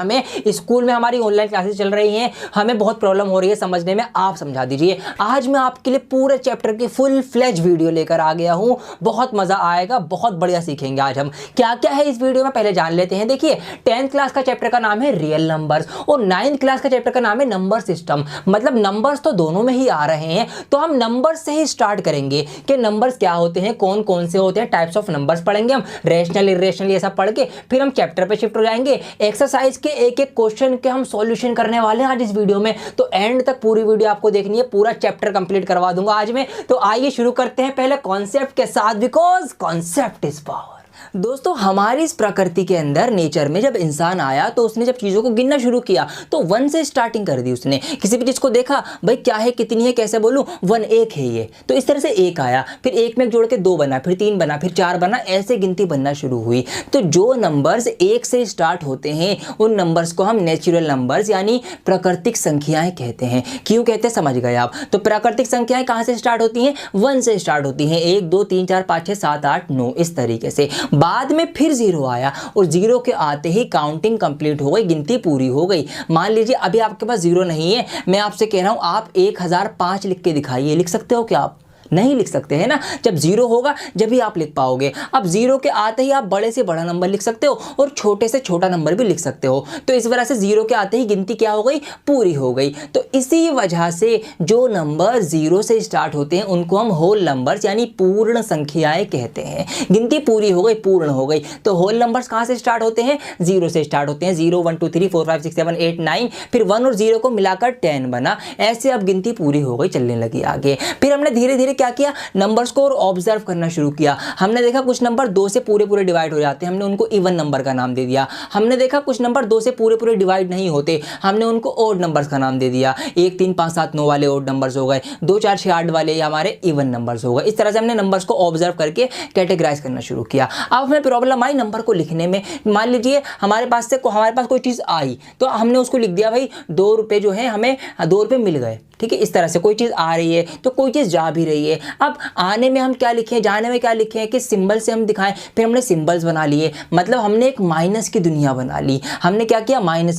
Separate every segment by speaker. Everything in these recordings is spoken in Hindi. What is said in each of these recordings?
Speaker 1: हमें स्कूल में हमारी ऑनलाइन क्लासेस चल रही हैं, हमें बहुत प्रॉब्लम हो रही है समझने में, आप समझा दीजिए। आज मैं आपके लिए पूरे चैप्टर की फुल फ्लेज वीडियो लेकर आ गया हूं, बहुत मजा आएगा, बहुत बढ़िया सीखेंगे। आज हम क्या क्या है इस वीडियो में पहले जान लेते हैं। देखिए 10th क्लास का चैप्टर का नाम है रियल नंबर्स और 9th क्लास का चैप्टर का नाम है नंबर सिस्टम। मतलब नंबर्स तो दोनों में ही आ रहे हैं, तो हम नंबर्स से ही स्टार्ट करेंगे कि नंबर्स क्या होते हैं, कौन कौन से होते हैं, टाइप्स ऑफ नंबर्स पढ़ेंगे हम, रेशनल इरेशनल ये सब पढ़ के फिर हम चैप्टर पे शिफ्ट हो जाएंगे। एक्सरसाइज के एक एक क्वेश्चन के हम सॉल्यूशन करने वाले हैं आज इस वीडियो में, तो एंड तक पूरी वीडियो आपको देखनी है, पूरा चैप्टर कंप्लीट करवा दूंगा आज में। तो आइए शुरू करते हैं पहले कॉन्सेप्ट के साथ, बिकॉज कॉन्सेप्ट इज पावर। दोस्तों हमारी इस प्रकृति के अंदर नेचर में जब इंसान आया तो उसने जब चीज़ों को गिनना शुरू किया तो 1 से स्टार्टिंग कर दी उसने। किसी भी चीज़ को देखा, भाई क्या है, कितनी है, कैसे बोलूं, 1 1 है ये, तो इस तरह से 1 आया, फिर 1 में जोड़ के 2 बना, फिर 3 बना, फिर 4 बना, ऐसे गिनती बनना शुरू हुई। तो जो नंबर्स 1 से स्टार्ट होते हैं उन नंबर्स को हम नेचुरल नंबर्स यानी प्राकृतिक संख्याएं कहते हैं। क्यों कहते हैं समझ गए आप। तो प्राकृतिक संख्याएं कहाँ से स्टार्ट होती हैं, 1 से स्टार्ट होती हैं, 1 2 3 4 5 6 7 8 9 इस तरीके से। बाद में फिर 0 आया और 0 के आते ही काउंटिंग कंप्लीट हो गई, गिनती पूरी हो गई। मान लीजिए अभी आपके पास 0 नहीं है, मैं आपसे कह रहा हूं आप 1005 लिख के दिखाइए, लिख सकते हो क्या आप? नहीं लिख सकते हैं ना। जब 0 होगा जब भी आप लिख पाओगे। अब 0 के आते ही आप बड़े से बड़ा नंबर लिख सकते हो और छोटे से छोटा नंबर भी लिख सकते हो। तो इस वजह से 0 के आते ही गिनती क्या हो गई, पूरी हो गई। तो इसी वजह से जो नंबर 0 से स्टार्ट होते हैं उनको हम होल नंबर्स यानी पूर्ण संख्याएं कहते हैं। गिनती पूरी हो गई, पूर्ण हो गई। तो होल नंबर्स कहां से स्टार्ट होते हैं, 0 से स्टार्ट होते हैं। 0 1 2 3 4 5 6 7 8 9, फिर 1 और 0 को मिलाकर 10 बना। ऐसे अब गिनती पूरी हो गई, चलने लगी आगे। फिर हमने धीरे धीरे क्या किया, नंबर्स को और ऑब्जर्व करना शुरू किया। हमने देखा कुछ नंबर 2 से पूरे पूरे डिवाइड हो जाते हैं, हमने उनको इवन नंबर का नाम दे दिया। हमने देखा कुछ नंबर 2 से पूरे पूरे डिवाइड नहीं होते, हमने उनको ऑड नंबर्स का नाम दे दिया। 1 3 5 7 9 वाले ऑड नंबर्स हो गए, 2 4 6 8 वाले हमारे इवन नंबर्स हो गए। इस तरह से हमने नंबर्स को ऑब्जर्व करके कैटेगराइज करना शुरू किया। अब हमें प्रॉब्लम आई नंबर को लिखने में। मान लीजिए हमारे पास कोई चीज़ आई तो हमने उसको लिख दिया, भाई 2 रुपये जो है हमें 2 रुपये मिल गए। ठीक है, इस तरह से कोई चीज़ आ रही है तो कोई चीज़ जा भी रही है। अब आने में हम क्या लिखें, जाने में क्या लिखें कि सिंबल से हम दिखाएं। फिर हमने सिंबल्स बना लिए, मतलब हमने एक माइनस की दुनिया बना ली। हमने क्या किया, -1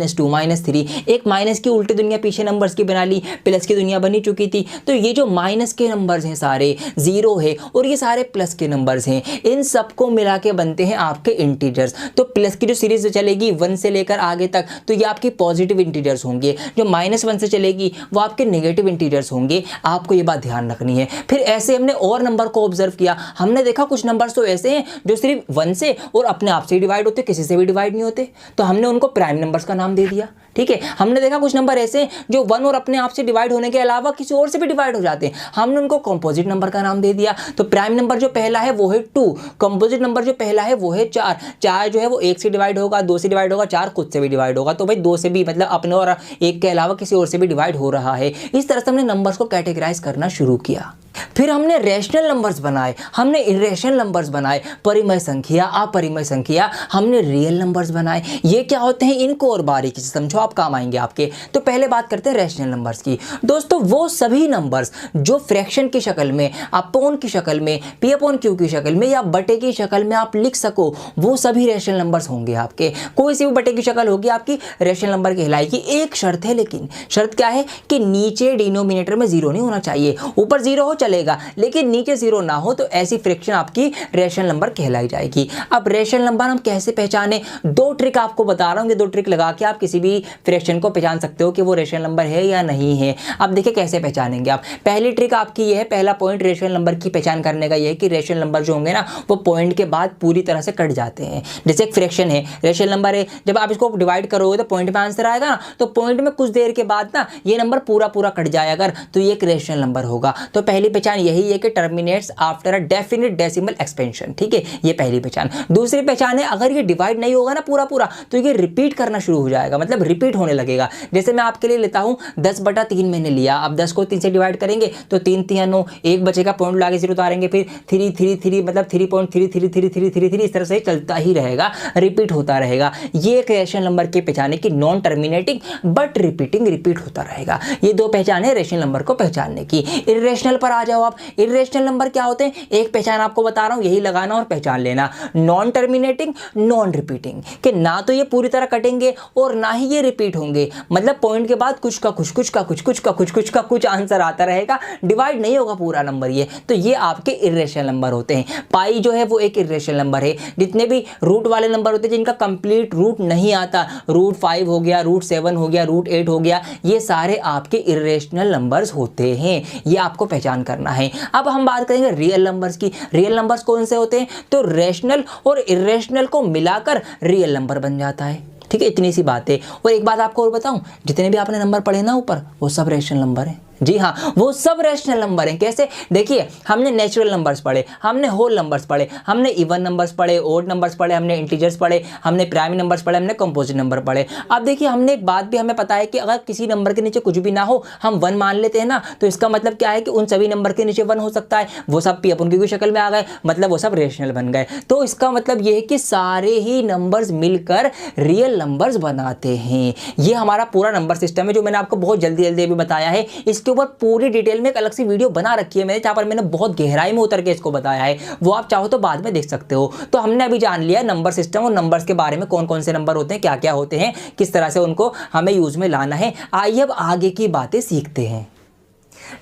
Speaker 1: -2 -3, एक माइनस की उल्टी दुनिया पीछे नंबर्स की बना ली, प्लस की दुनिया बनी चुकी थी। तो ये जो माइनस के नंबर्स हैं सारे, 0 है और ये सारे प्लस के नंबर्स हैं, इन सबको मिला के बनते हैं आपके इंटीजर्स। तो प्लस की जो सीरीज चलेगी 1 से लेकर आगे तक तो ये आपकी पॉजिटिव इंटीजर्स होंगे। जो -1 से चलेगी वो आपके नेगेटिव इंटीजर्स होंगे। आपको ये बात ध्यान रखनी है। फिर ऐसे हमने और नंबर को ऑब्जर्व किया। हमने देखा कुछ नंबर्स तो ऐसे हैं जो सिर्फ 1 से और अपने आप से डिवाइड होते, किसी से भी डिवाइड नहीं होते, तो हमने उनको प्राइम नंबर्स का नाम दे दिया। ठीक है, हमने देखा कुछ नंबर ऐसे हैं जो 1 और अपने आप से डिवाइड होने के अलावा किसी और से भी डिवाइड हो जाते हैं, हमने उनको कंपोजिट नंबर का नाम दे दिया। तो प्राइम नंबर जो पहला है वो है 2, कंपोजिट नंबर जो पहला है वो है 4। 4 जो है वो 1 से डिवाइड होगा, 2 से डिवाइड होगा, 4 खुद से भी डिवाइड होगा। तो भाई 2 से भी मतलब अपने और 1 के अलावा किसी और से भी डिवाइड हो रहा है। इस तरह से हमने नंबर्स को कैटेगराइज करना शुरू किया। फिर हमने रेशनल नंबर्स बनाए, हमने इरेशनल नंबर्स बनाए, परिमेय संख्या, अपरिमेय संख्या, हमने रियल नंबर्स बनाए। ये क्या होते हैं, इनको और बारीकी से समझो, आप काम आएंगे आपके। तो पहले बात करते हैं रेशनल नंबर्स की। दोस्तों वो सभी नंबर्स जो फ्रैक्शन की शक्ल में, अपॉन की शक्ल में, पी अपॉन क्यू की शक्ल में या बटे की शक्ल में आप लिख सको, वो सभी रेशनल नंबर्स होंगे आपके। कोई सी भी बटे की शक्ल होगी आपकी, रेशनल नंबर कहलाएगी। एक शर्त है, लेकिन शर्त क्या है कि नीचे डिनोमिनेटर में 0 नहीं होना चाहिए। ऊपर 0 हो चलेगा लेकिन नीचे 0 ना हो, तो ऐसी फ्रैक्शन आपकी रेशनल नंबर कहलाई जाएगी। अब रेशनल नंबर हम कैसे पहचाने, 2 ट्रिक आपको बता रहा हूं। 2 ट्रिक लगा के आप किसी भी फ्रैक्शन को पहचान सकते हो कि वो रेशनल नंबर है या नहीं है। अब देखिए कैसे पहचानेंगे आप। पहली ट्रिक आपकी ये है, पहला पॉइंट रेशनल नंबर की पहचान करने का ये है कि रेशनल नंबर जो होंगे ना वो पॉइंट के बाद पूरी तरह से कट जाते हैं। जैसे एक फ्रैक्शन है, रेशनल नंबर है, जब आप इसको डिवाइड करोगे तो पॉइंट में आंसर आएगा ना, तो पॉइंट में कुछ देर के बाद ना ये नंबर पूरा पूरा कट जाएगा अगर, तो ये एक रेशनल नंबर होगा। तो पहली पहचान यही है कि terminates after a definite decimal expansion. ठीक है, ये पहली पहचान। दूसरी पहचान है, अगर ये डिवाइड नहीं होगा ना पूरा पूरा, तो ये रिपीट करना शुरू हो जाएगा, मतलब रिपीट होने लगेगा। जैसे मैं आपके लिए लेता हूं 10/3 मैंने लिया, अब 10 को 3 से डिवाइड करेंगे तो 3 3 9, 1 बचेगा, पॉइंट लाके 0 उतारेंगे, फिर 3 3 3 मतलब 3.33333 इस तरह से चलता ही रहेगा, रिपीट होता रहेगा। ये एक रेशनल नंबर की पहचान है कि non terminating but repeating, repeat होता रहेगा। ये 2 पहचान है रेशनल नंबर को पहचानने की। इरेशनल पर आ जाओ आप। इर्रेशनल नंबर क्या होते हैं, एक पहचान आपको बता रहा हूं, यही लगाना और पहचान लेना। नॉन टर्मिनेटिंग, नॉन रिपीटिंग, कि ना तो ये पूरी तरह कटेंगे और ना ही ये रिपीट होंगे, मतलब पॉइंट के बाद कुछ का कुछ, कुछ का कुछ, कुछ का कुछ, कुछ का कुछ आंसर आता रहेगा, डिवाइड नहीं होगा पूरा नंबर ये। तो ये आपके इर्रेशनल नंबर होते हैं। पाई जो है वो एक इर्रेशनल नंबर है। जितने भी रूट वाले नंबर होते हैं जिनका कंप्लीट रूट नहीं आता, √5 हो गया, √7 हो गया, √8 हो गया, ये सारे आपके इर्रेशनल नंबर्स होते हैं। ये आपको पहचान करना है। अब हम बात करेंगे रियल नंबर्स की। रियल नंबर्स कौन से होते हैं, तो रेशनल और इर्रेशनल को मिलाकर रियल नंबर बन जाता है। ठीक है, इतनी सी बात है। और एक बात आपको और बताऊं, जितने भी आपने नंबर पढ़े ना ऊपर, वो सब रेशनल नंबर है। जी हाँ, वो सब रेशनल नंबर हैं। कैसे, देखिए हमने नेचुरल नंबर्स पढ़े, हमने होल नंबर्स पढ़े, हमने इवन नंबर्स पढ़े, ओड नंबर्स पढ़े, हमने इंटीजर्स पढ़े, हमने प्राइम नंबर्स पढ़े, हमने कंपोजिट नंबर पढ़े। अब देखिए हमने एक बात भी हमें पता है कि अगर किसी नंबर के नीचे कुछ भी ना हो, हम 1 मान लेते हैं ना, तो इसका मतलब क्या है कि उन सभी नंबर के नीचे 1 हो सकता है। वो सब पी अपन की शक्ल में आ गए, मतलब वो सब रेशनल बन गए। तो इसका मतलब ये है कि सारे ही नंबर्स मिलकर रियल नंबर्स बनाते हैं। ये हमारा पूरा नंबर सिस्टम है, जो मैंने आपको बहुत जल्दी जल्दी अभी बताया है। इसके ऊपर पूरी डिटेल में एक अलग सी वीडियो बना रखी है मैंने, जहां पर मैंने बहुत गहराई में उतर के इसको बताया है। वो आप चाहो तो बाद में देख सकते हो। तो हमने अभी जान लिया नंबर सिस्टम और नंबर्स के बारे में, कौन कौन से नंबर होते हैं, क्या क्या होते हैं, किस तरह से उनको हमें यूज में लाना है। आइए अब आगे की बातें सीखते हैं।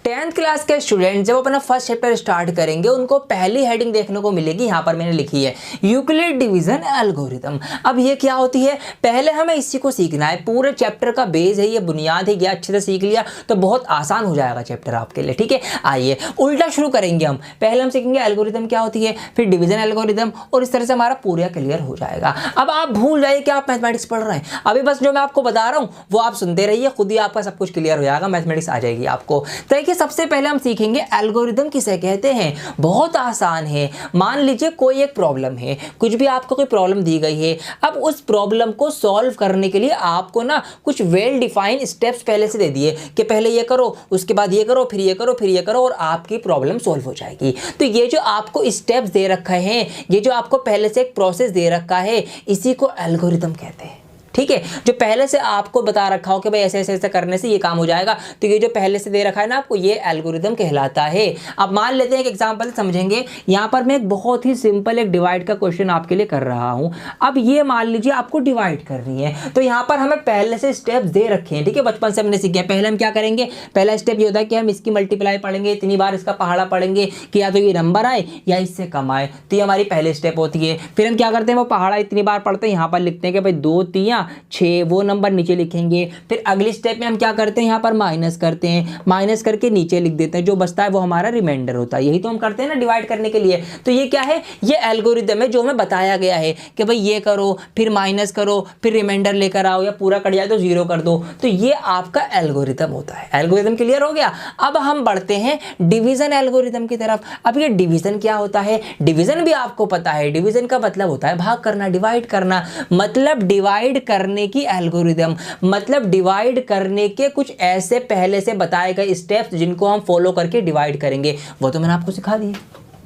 Speaker 1: 10th क्लास के स्टूडेंट जब अपना फर्स्ट चैप्टर स्टार्ट करेंगे, उनको पहली हेडिंग देखने को मिलेगी, यहां पर मैंने लिखी है यूक्लिड डिवीजन एल्गोरिथम। अब ये क्या होती है, पहले हमें इसी को सीखना है। पूरे चैप्टर का बेस है, ये बुनियाद है, ये अच्छे से सीख लिया तो बहुत आसान हो जाएगा चैप्टर आपके लिए। ठीक है, आइए उल्टा शुरू करेंगे हम। पहले हम सीखेंगे एल्गोरिथम क्या होती है, फिर डिवीजन एल्गोरिथम, और इस तरह से हमारा पूरा क्लियर हो जाएगा। अब आप भूल जाइए कि आप मैथमेटिक्स पढ़ रहे हैं, अभी बस जो मैं आपको बता रहा हूं वो आप सुनते रहिए, खुद ही आपका सब कुछ क्लियर हो जाएगा, मैथमेटिक्स आ जाएगी आपको। देखिए सबसे पहले हम सीखेंगे एल्गोरिथम किसे कहते हैं। बहुत आसान है। मान लीजिए कोई एक प्रॉब्लम है, कुछ भी आपको कोई प्रॉब्लम दी गई है। अब उस प्रॉब्लम को सॉल्व करने के लिए आपको ना कुछ वेल डिफाइंड स्टेप्स पहले से दे दिए कि पहले ये करो, उसके बाद ये करो, फिर ये करो, फिर ये करो, और आपकी प्रॉब्लम सॉल्व हो जाएगी। तो ये जो आपको स्टेप्स दे रखा है, ये जो आपको पहले से एक प्रोसेस दे रखा है, इसी को एल्गोरिथम कहते हैं। ठीक है, जो पहले से आपको बता रखा हो कि भाई ऐसे ऐसे ऐसे करने से ये काम हो जाएगा, तो ये जो पहले से दे रखा है ना आपको, ये एल्गोरिथम कहलाता है। अब मान लेते हैं एक एग्जांपल समझेंगे। यहाँ पर मैं एक बहुत ही सिंपल एक डिवाइड का क्वेश्चन आपके लिए कर रहा हूँ। अब ये मान लीजिए आपको डिवाइड करनी है, तो यहाँ पर हमें पहले से स्टेप्स दे रखे हैं। ठीक है, बचपन से हमने सीखे। पहले हम क्या करेंगे, पहला स्टेप ये होता है कि हम इसकी मल्टीप्लाई पढ़ेंगे, इतनी बार इसका पहाड़ा पढ़ेंगे कि या तो ये नंबर आए या इससे कम आए, तो ये हमारी पहली स्टेप होती है। फिर हम क्या करते हैं, वो पहाड़ा इतनी बार पढ़ते हैं, यहाँ पर लिखते हैं कि भाई 2 3 6, वो नंबर नीचे लिखेंगे। फिर अगली स्टेप में हम क्या करते हैं, यहाँ पर माइनस करते हैं, माइनस करके नीचे लिख देते हैं, जो बचता है वो हमारा रिमाइंडर होता है। यही तो हम करते हैं ना डिवाइड करने के लिए। तो ये क्या है, ये एल्गोरिथम है जो हमें बताया गया है कि भाई ये करो, फिर माइनस करो, फिर रिमाइंडर लेकर आओ, या पूरा कट जाए तो 0 कर दो। तो ये आपका एल्गोरिथम होता है। एल्गोरिथम क्लियर हो गया। अब हम बढ़ते हैं डिवीजन एल्गोरिथम की तरफ। अब ये डिवीजन क्या होता है, डिवीजन भी आपको पता है। डिवीजन का मतलब होता है भाग करना, डिवाइड करना, मतलब डिवाइड करने की एल्गोरिथम, मतलब डिवाइड करने के कुछ ऐसे पहले से बताए गए स्टेप्स जिनको हम फॉलो करके डिवाइड करेंगे। वो तो मैंने आपको सिखा दिए।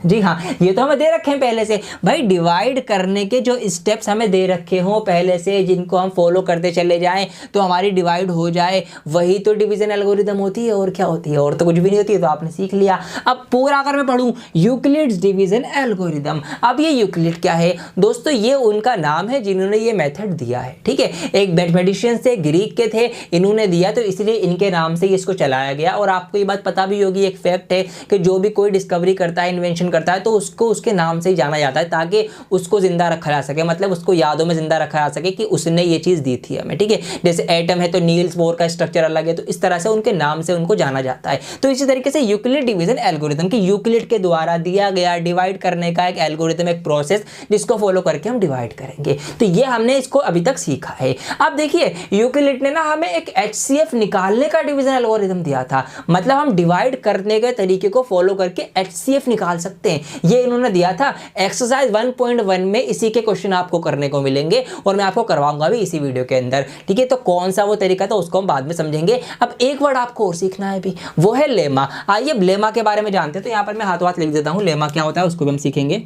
Speaker 1: जी हाँ, ये तो हमें दे रखे हैं पहले से। भाई डिवाइड करने के जो स्टेप्स हमें दे रखे हों पहले से, जिनको हम फॉलो करते चले जाएं तो हमारी डिवाइड हो जाए, वही तो डिवीजन एल्गोरिथम होती है। और क्या होती है, और तो कुछ भी नहीं होती है। तो आपने सीख लिया। अब पूरा अगर मैं पढ़ूं, यूक्लिड्स डिवीजन एल्गोरिथम। अब ये यूक्लिड क्या है दोस्तों, ये उनका नाम है जिन्होंने ये मेथड दिया है। ठीक है, एक मैथमेटिशियन से, ग्रीक के थे, इन्होंने दिया, तो इसलिए इनके नाम से इसको चलाया गया। और आपको ये बात पता भी होगी, एक फैक्ट है कि जो भी कोई डिस्कवरी करता है, इन्वेंशन करता है, तो उसको उसके नाम से ही जाना जाता है, ताकि उसको जिंदा रखा जा सके, मतलब उसको यादों में जिंदा रखा जा सके कि उसने ये चीज दी थी हमें। ठीक है, जैसे एटम है तो नील्स बोर का स्ट्रक्चर अलग है, तो इस तरह से उनके नाम से उनको जाना जाता है। तो इसी तरीके से यूक्लिड डिवीजन एल्गोरिथम की यूक्लिड के द्वारा दिया गया डिवाइड करने का एक एल्गोरिथम, एक प्रोसेस जिसको फॉलो करके हम डिवाइड करेंगे। तो ये हमने इसको अभी तक सीखा है। अब देखिए यूक्लिड ने ना हमें एक HCF निकालने का डिवीजन एल्गोरिथम दिया था, मतलब हम डिवाइड करने के तरीके को फॉलो करके HCF निकाल सकते हैं। ये इन्होंने दिया था। एक्सरसाइज 1.1 में इसी के क्वेश्चन आपको करने को मिलेंगे, और मैं आपको करवाऊंगा भी इसी वीडियो के अंदर। ठीक है, तो कौन सा वो तरीका था उसको हम बाद में समझेंगे। अब एक वर्ड आपको और सीखना है भी, वो है लेमा। आइए लेमा के बारे में जानते हैं। तो यहाँ पर मैं हाथों हाथ लिख देता हूँ, लेमा क्या होता है उसको भी हम सीखेंगे।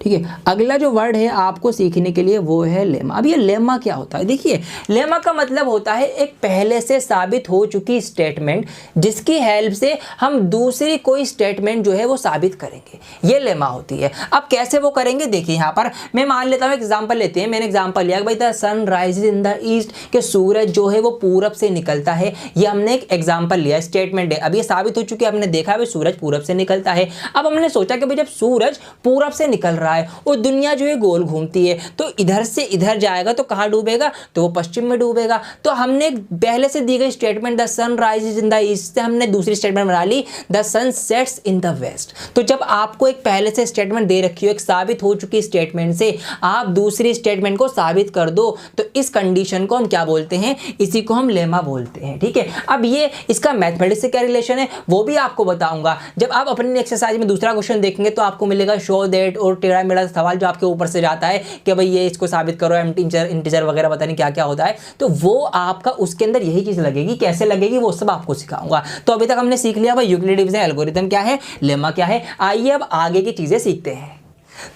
Speaker 1: ठीक है। अगला जो वर्ड है आपको सीखने के लिए वो है लेमा। अब ये लेमा क्या होता है? देखिए, लेमा का मतलब होता है एक पहले से साबित हो चुकी स्टेटमेंट जिसकी हेल्प से हम दूसरी कोई स्टेटमेंट जो है वो साबित करेंगे, ये लेमा होती है। अब कैसे वो करेंगे, देखिए यहाँ पर मैं मान लेता हूँ, एग्जाम्पल लेते हैं। मैंने एग्जाम्पल लिया भाई the sun rises in the east, के सूरज जो है वो पूरब से निकलता है। ये हमने एक एग्जाम्पल लिया, स्टेटमेंट है। अब ये साबित हो चुकी है, हमने देखा भाई सूरज पूरब से निकलता है। अब हमने सोचा कि भाई जब सूरज पूरब से निकल रहा है और दुनिया जो है गोल घूमती है, तो इधर से इधर जाएगा तो कहाँ डूबेगा, तो वो पश्चिम में डूबेगा। तो हमने पहले से दी गई statement the sun rises in the east से हमने दूसरी स्टेटमेंट बना ली the sun sets in the west. तो जब आपको एक पहले से स्टेटमेंट दे रखी हो, एक साबित हो चुकी स्टेटमेंट से आप दूसरी स्टेटमेंट को साबित कर दो, तो इस कंडीशन को हम क्या बोलते हैं, इसी को हम लेमा बोलते हैं। ठीक है। अब ये इसका मैथमेटिक्स से क्या रिलेशन है वो भी आपको बताऊंगा। जब आप अपनी एक्सरसाइज में दूसरा क्वेश्चन देखेंगे तो आपको मिलेगा शो दैट और टेढ़ा मेढ़ा सवाल जो आपके ऊपर से जाता है कि भाई ये इसको साबित करो, इंटीजर वगैरह पता नहीं क्या क्या होता है, तो वो आपका उसके अंदर यही चीज लगेगी। कैसे लगेगी वो सब आपको सिखाऊंगा। तो अभी तक हमने सीख लिया भाई यूक्लिड डिवीजन एल्गोरिथम क्या है, लेमा क्या है। आइए अब आगे की चीजें सीखते हैं।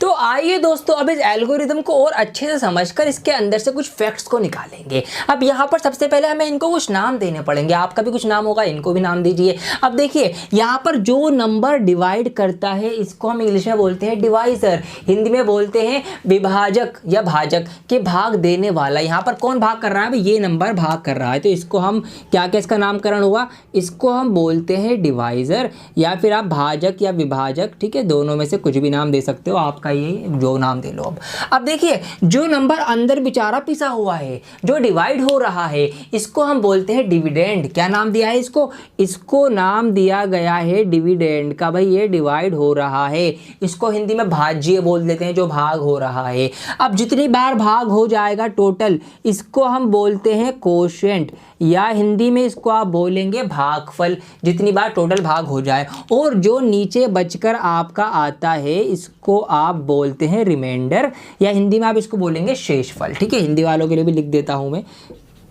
Speaker 1: तो आइए दोस्तों अब इस एल्गोरिथम को और अच्छे से समझकर इसके अंदर से कुछ फैक्ट्स को निकालेंगे। अब यहाँ पर सबसे पहले हमें इनको कुछ नाम देने पड़ेंगे। आपका भी कुछ नाम होगा, इनको भी नाम दीजिए। अब देखिए यहाँ पर जो नंबर डिवाइड करता है इसको हम इंग्लिश में बोलते हैं डिवाइजर, हिंदी में बोलते हैं विभाजक या भाजक के भाग देने वाला। यहाँ पर कौन भाग कर रहा है, ये नंबर भाग कर रहा है, तो इसको हम क्या क्या इसका नामकरण हुआ, इसको हम बोलते हैं डिवाइजर या फिर आप भाजक या विभाजक। ठीक है, दोनों में से कुछ भी नाम दे सकते हो, आपका ये जो नाम दे लो। अब देखिए जो नंबर अंदर बेचारा पिसा हुआ है, जो डिवाइड हो रहा है, इसको हम बोलते हैं डिविडेंड। क्या नाम दिया है इसको, इसको नाम दिया गया है डिविडेंड का। भाई ये डिवाइड हो रहा है, इसको हिंदी में भाज्य बोल देते हैं, जो भाग हो रहा है। अब जितनी बार भाग हो जाएगा टोटल, इसको हम बोलते हैं कोशेंट या हिंदी में इसको आप बोलेंगे भागफल, जितनी बार टोटल भाग हो जाए। और जो नीचे बचकर आपका आता है इसको आप बोलते हैं रिमाइंडर या हिंदी में आप इसको बोलेंगे शेषफल। ठीक है, हिंदी वालों के लिए भी लिख देता हूं मैं,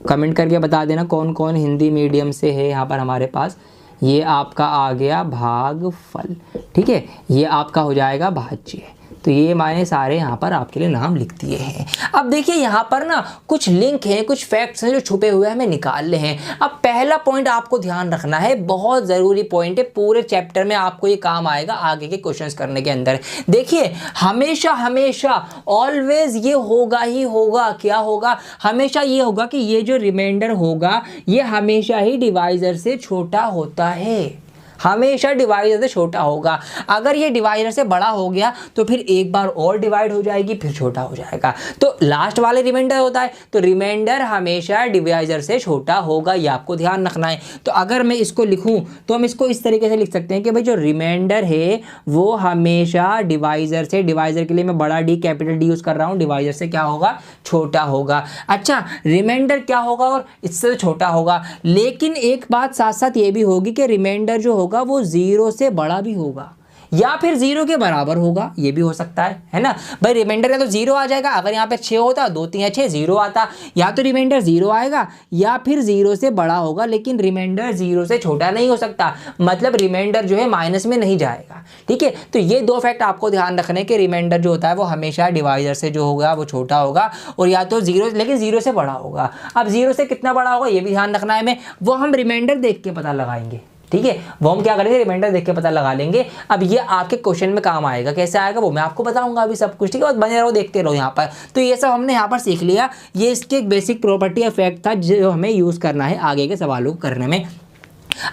Speaker 1: कमेंट करके बता देना कौन कौन हिंदी मीडियम से है यहाँ पर हमारे पास। ये आपका आ गया भागफल, ठीक है, ये आपका हो जाएगा भाज्य। तो ये मैंने सारे यहाँ पर आपके लिए नाम लिख दिए हैं। अब देखिए यहाँ पर ना कुछ लिंक हैं, कुछ फैक्ट्स हैं जो छुपे हुए हमें निकालने हैं। अब पहला पॉइंट आपको ध्यान रखना है, बहुत ज़रूरी पॉइंट है, पूरे चैप्टर में आपको ये काम आएगा आगे के क्वेश्चंस करने के अंदर। देखिए हमेशा हमेशा ऑलवेज ये होगा ही होगा, क्या होगा, हमेशा ये होगा कि ये जो रिमाइंडर होगा ये हमेशा ही डिवाइजर से छोटा होता है, हमेशा डिवाइडर से छोटा होगा। अगर ये डिवाइडर से बड़ा हो गया तो फिर एक बार और डिवाइड हो जाएगी, फिर छोटा हो जाएगा। तो लास्ट वाले रिमाइंडर होता है, तो रिमाइंडर हमेशा डिवाइडर से छोटा होगा, ये आपको ध्यान रखना है। तो अगर मैं इसको लिखूं तो हम इसको इस तरीके से लिख सकते हैं कि भाई जो रिमाइंडर है वो हमेशा डिवाइजर से, डिवाइजर के लिए मैं बड़ा डी कैपिटल डी यूज़ कर रहा हूँ, डिवाइजर से क्या होगा, छोटा होगा। अच्छा, रिमाइंडर क्या होगा और इससे छोटा होगा, लेकिन एक बात साथ साथ ये भी होगी कि रिमाइंडर जो होगा वो 0 से बड़ा भी होगा या फिर 0 के बराबर होगा, ये भी हो सकता है ना। भाई रिमाइंडर का तो 0 आ जाएगा, अगर यहाँ पे 6 होता 2 3 6 0 आता, या तो रिमाइंडर 0 आएगा या फिर 0 से बड़ा होगा, लेकिन रिमाइंडर 0 से छोटा नहीं हो सकता, मतलब रिमाइंडर जो है माइनस में नहीं जाएगा। ठीक है, तो ये दो फैक्ट आपको ध्यान रखने के, रिमाइंडर जो होता है वो हमेशा डिवाइडर से जो होगा वो छोटा होगा, और या तो 0 लेकिन 0 से बड़ा होगा। अब 0 से कितना बड़ा होगा ये भी ध्यान रखना है, मैं वो हम रिमाइंडर देख के पता लगाएंगे। ठीक है, वो हम क्या करेंगे, रिमाइंडर देख के पता लगा लेंगे। अब ये आपके क्वेश्चन में काम आएगा, कैसे आएगा वो मैं आपको बताऊंगा अभी सब कुछ। ठीक है, बने रहो, देखते रहो यहाँ पर। तो ये सब हमने यहाँ पर सीख लिया, ये इसके एक बेसिक प्रॉपर्टी या फैक्ट था जो हमें यूज़ करना है आगे के सवालों को करने में।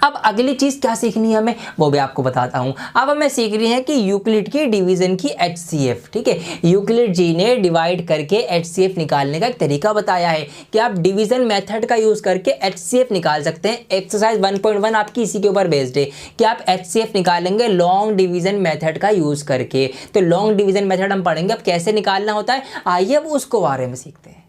Speaker 1: अब अगली चीज़ क्या सीखनी है हमें वो भी आपको बताता हूँ। अब हमें सीख रही है कि यूक्लिड की डिवीजन की HCF। ठीक है, यूक्लिड जी ने डिवाइड करके HCF निकालने का एक तरीका बताया है कि आप डिवीजन मेथड का यूज़ करके HCF निकाल सकते हैं। एक्सरसाइज 1.1 आपकी इसी के ऊपर बेस्ड है कि आप HCF निकालेंगे लॉन्ग डिवीजन मेथड का यूज़ करके। तो लॉन्ग डिवीजन मेथड हम पढ़ेंगे, अब कैसे निकालना होता है आइए अब उसको बारे में सीखते हैं।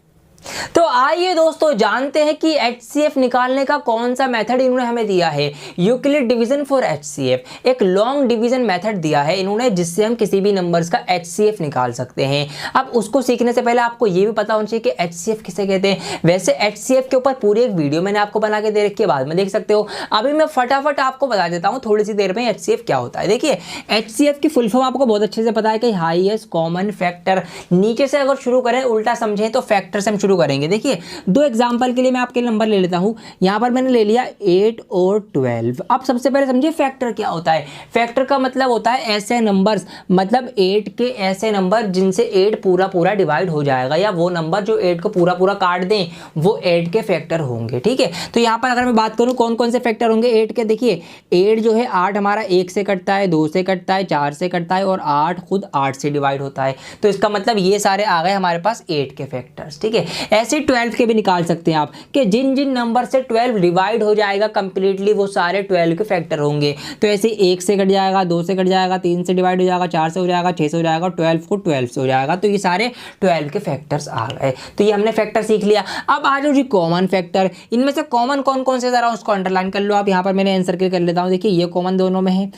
Speaker 1: तो आइए दोस्तों जानते हैं कि HCF निकालने का कौन सा मेथड इन्होंने हमें दिया है। यूक्लिड डिवीजन फॉर HCF, एक लॉन्ग डिवीजन मेथड दिया है इन्होंने, जिससे हम किसी भी नंबर्स का HCF निकाल सकते हैं। अब उसको सीखने से पहले आपको ये भी पता होना चाहिए कि HCF किसे कहते हैं। वैसे HCF के ऊपर पूरी एक वीडियो मैंने आपको बना के दे रखी है, बाद में देख सकते हो। अभी मैं फटाफट आपको बता देता हूँ थोड़ी सी देर में HCF क्या होता है। देखिए HCF की फुल फॉर्म आपको बहुत अच्छे से पता है कि हाईएस्ट कॉमन फैक्टर। नीचे से अगर शुरू करें, उल्टा समझें तो फैक्टर से हम शुरू करेंगे। देखिए दो एग्जांपल के लिए मैं आपके नंबर ले लेता हूं। यहां पर मैंने ले लिया 8 और 12। अब सबसे पहले समझिए फैक्टर क्या होता है। फैक्टर का मतलब होता है ऐसे नंबर्स, मतलब 8 के ऐसे नंबर जिनसे 8 पूरा पूरा डिवाइड हो जाएगा, या वो नंबर जो 8 को पूरा पूरा काट दें वो 8 के फैक्टर होंगे। ठीक है, तो यहां पर अगर मैं बात करूं कौन कौन से फैक्टर होंगे 8 के, देखिए 8 जो है 8 हमारा 1 से कटता है, 2 से कटता है, 4 से कटता है, और 8 खुद 8 से डिवाइड होता है। तो इसका मतलब ये सारे आ गए हमारे पास 8 के फैक्टर्स। ठीक है, ऐसे 12 के भी निकाल सकते हैं आप कि जिन जिन नंबर से 12 डिवाइड हो जाएगा कंप्लीटली वो सारे 12 के फैक्टर होंगे। तो ऐसे 1 से कट जाएगा, 2 से कट जाएगा, 3 से डिवाइड हो जाएगा, 4 से हो जाएगा, 6 से हो जाएगा, 12 को 12 से हो जाएगा। तो ये सारे 12 के फैक्टर्स आ गए। तो ये हमने फैक्टर सीख लिया। अब आ जाओ जी कॉमन फैक्टर। इनमें से कॉमन कौन कौन से, जरा उसको अंडरलाइन कर लो आप। यहाँ पर मैंने आंसर कर लेता हूँ। देखिए ये कॉमन दोनों में है,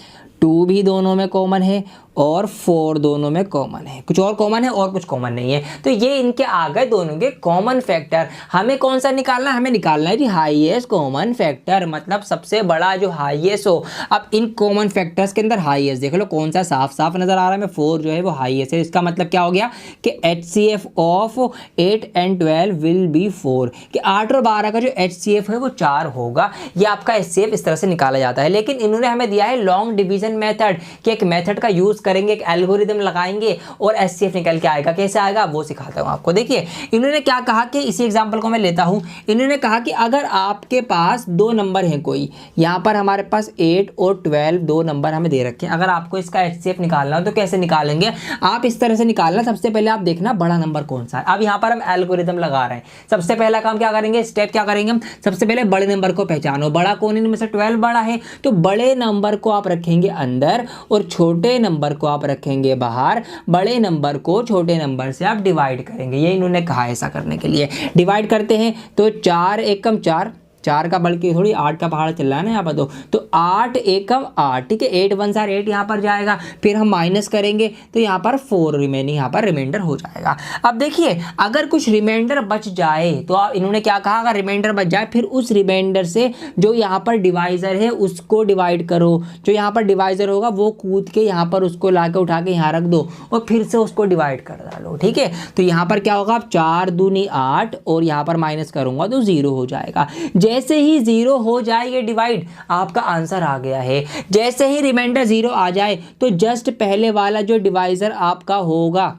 Speaker 1: 2 भी दोनों में कॉमन है, और 4 दोनों में कॉमन है। कुछ और कॉमन है और कुछ कॉमन नहीं है। तो ये इनके आ गए दोनों के कॉमन फैक्टर। हमें कौन सा निकालना है, हमें निकालना है जी हाईएस्ट कॉमन फैक्टर, मतलब सबसे बड़ा जो हाईएस्ट हो। अब इन कॉमन फैक्टर्स के अंदर हाईएस्ट देख लो कौन सा साफ साफ नजर आ रहा है, 4 जो है वो हाईएस्ट है। इसका मतलब क्या हो गया कि HCF of 8 and 12 will be 4, कि 8 और 12 का जो HCF है वो 4 होगा। ये आपका HCF इस तरह से निकाला जाता है। लेकिन इन्होंने हमें दिया है लॉन्ग डिवीजन मेथड, कि एक मेथड का यूज करेंगे, एक एल्गोरिदम लगाएंगे और HCF निकल के आएगा। कैसे आएगा वो सिखाता हूं आपको। देखिए इन्होंने क्या कहा कि इसी एग्जांपल को मैं लेता हूं। इन्होंने कहा कि अगर आपके पास दो नंबर हैं कोई, यहां पर हमारे पास 8 और 12 दो नंबर हमें दे रखे हैं। अगर आपको इसका HCF निकालना हो तो कैसे निकालेंगे आप, इस तरह से निकालना। सबसे पहले आप देखना बड़ा नंबर कौन सा है। अब यहां पर हम एल्गोरिदम लगा रहे हैं। सबसे पहला काम क्या करेंगे, स्टेप क्या करेंगे हम, सबसे पहले बड़े नंबर को पहचानो। बड़ा कौन है इनमें से, 12 बड़ा है, तो बड़े नंबर को आप रखेंगे अंदर और छोटे नंबर को आप रखेंगे बाहर। बड़े नंबर को छोटे नंबर से आप डिवाइड करेंगे। ये इन्होंने कहा ऐसा करने के लिए। डिवाइड करते हैं तो 4 एकम 4, 4 का बल्कि थोड़ी 8 का पहाड़ चल रहा है ना यहाँ पर, तो 8 एकम 8। ठीक है, 8 1 4 8 यहाँ पर जाएगा। फिर हम माइनस करेंगे तो यहाँ पर 4 रिमेनिंग यहाँ पर रिमाइंडर हो जाएगा। अब देखिए अगर कुछ रिमाइंडर बच जाए तो इन्होंने क्या कहा, अगर रिमाइंडर बच जाए फिर उस रिमाइंडर से जो यहाँ पर डिवाइजर है उसको डिवाइड करो। जो यहाँ पर डिवाइजर होगा वो कूद के यहाँ पर उसको ला के उठा के यहाँ रख दो और फिर से उसको डिवाइड कर डालो। ठीक है, तो यहाँ पर क्या होगा, 4 दूनी 8 और यहाँ पर माइनस करूंगा तो 0 हो जाएगा। जैसे ही 0 हो जाए ये डिवाइड, आपका आंसर आ गया है। जैसे ही रिमाइंडर 0 आ जाए तो जस्ट पहले वाला जो डिवाइजर आपका होगा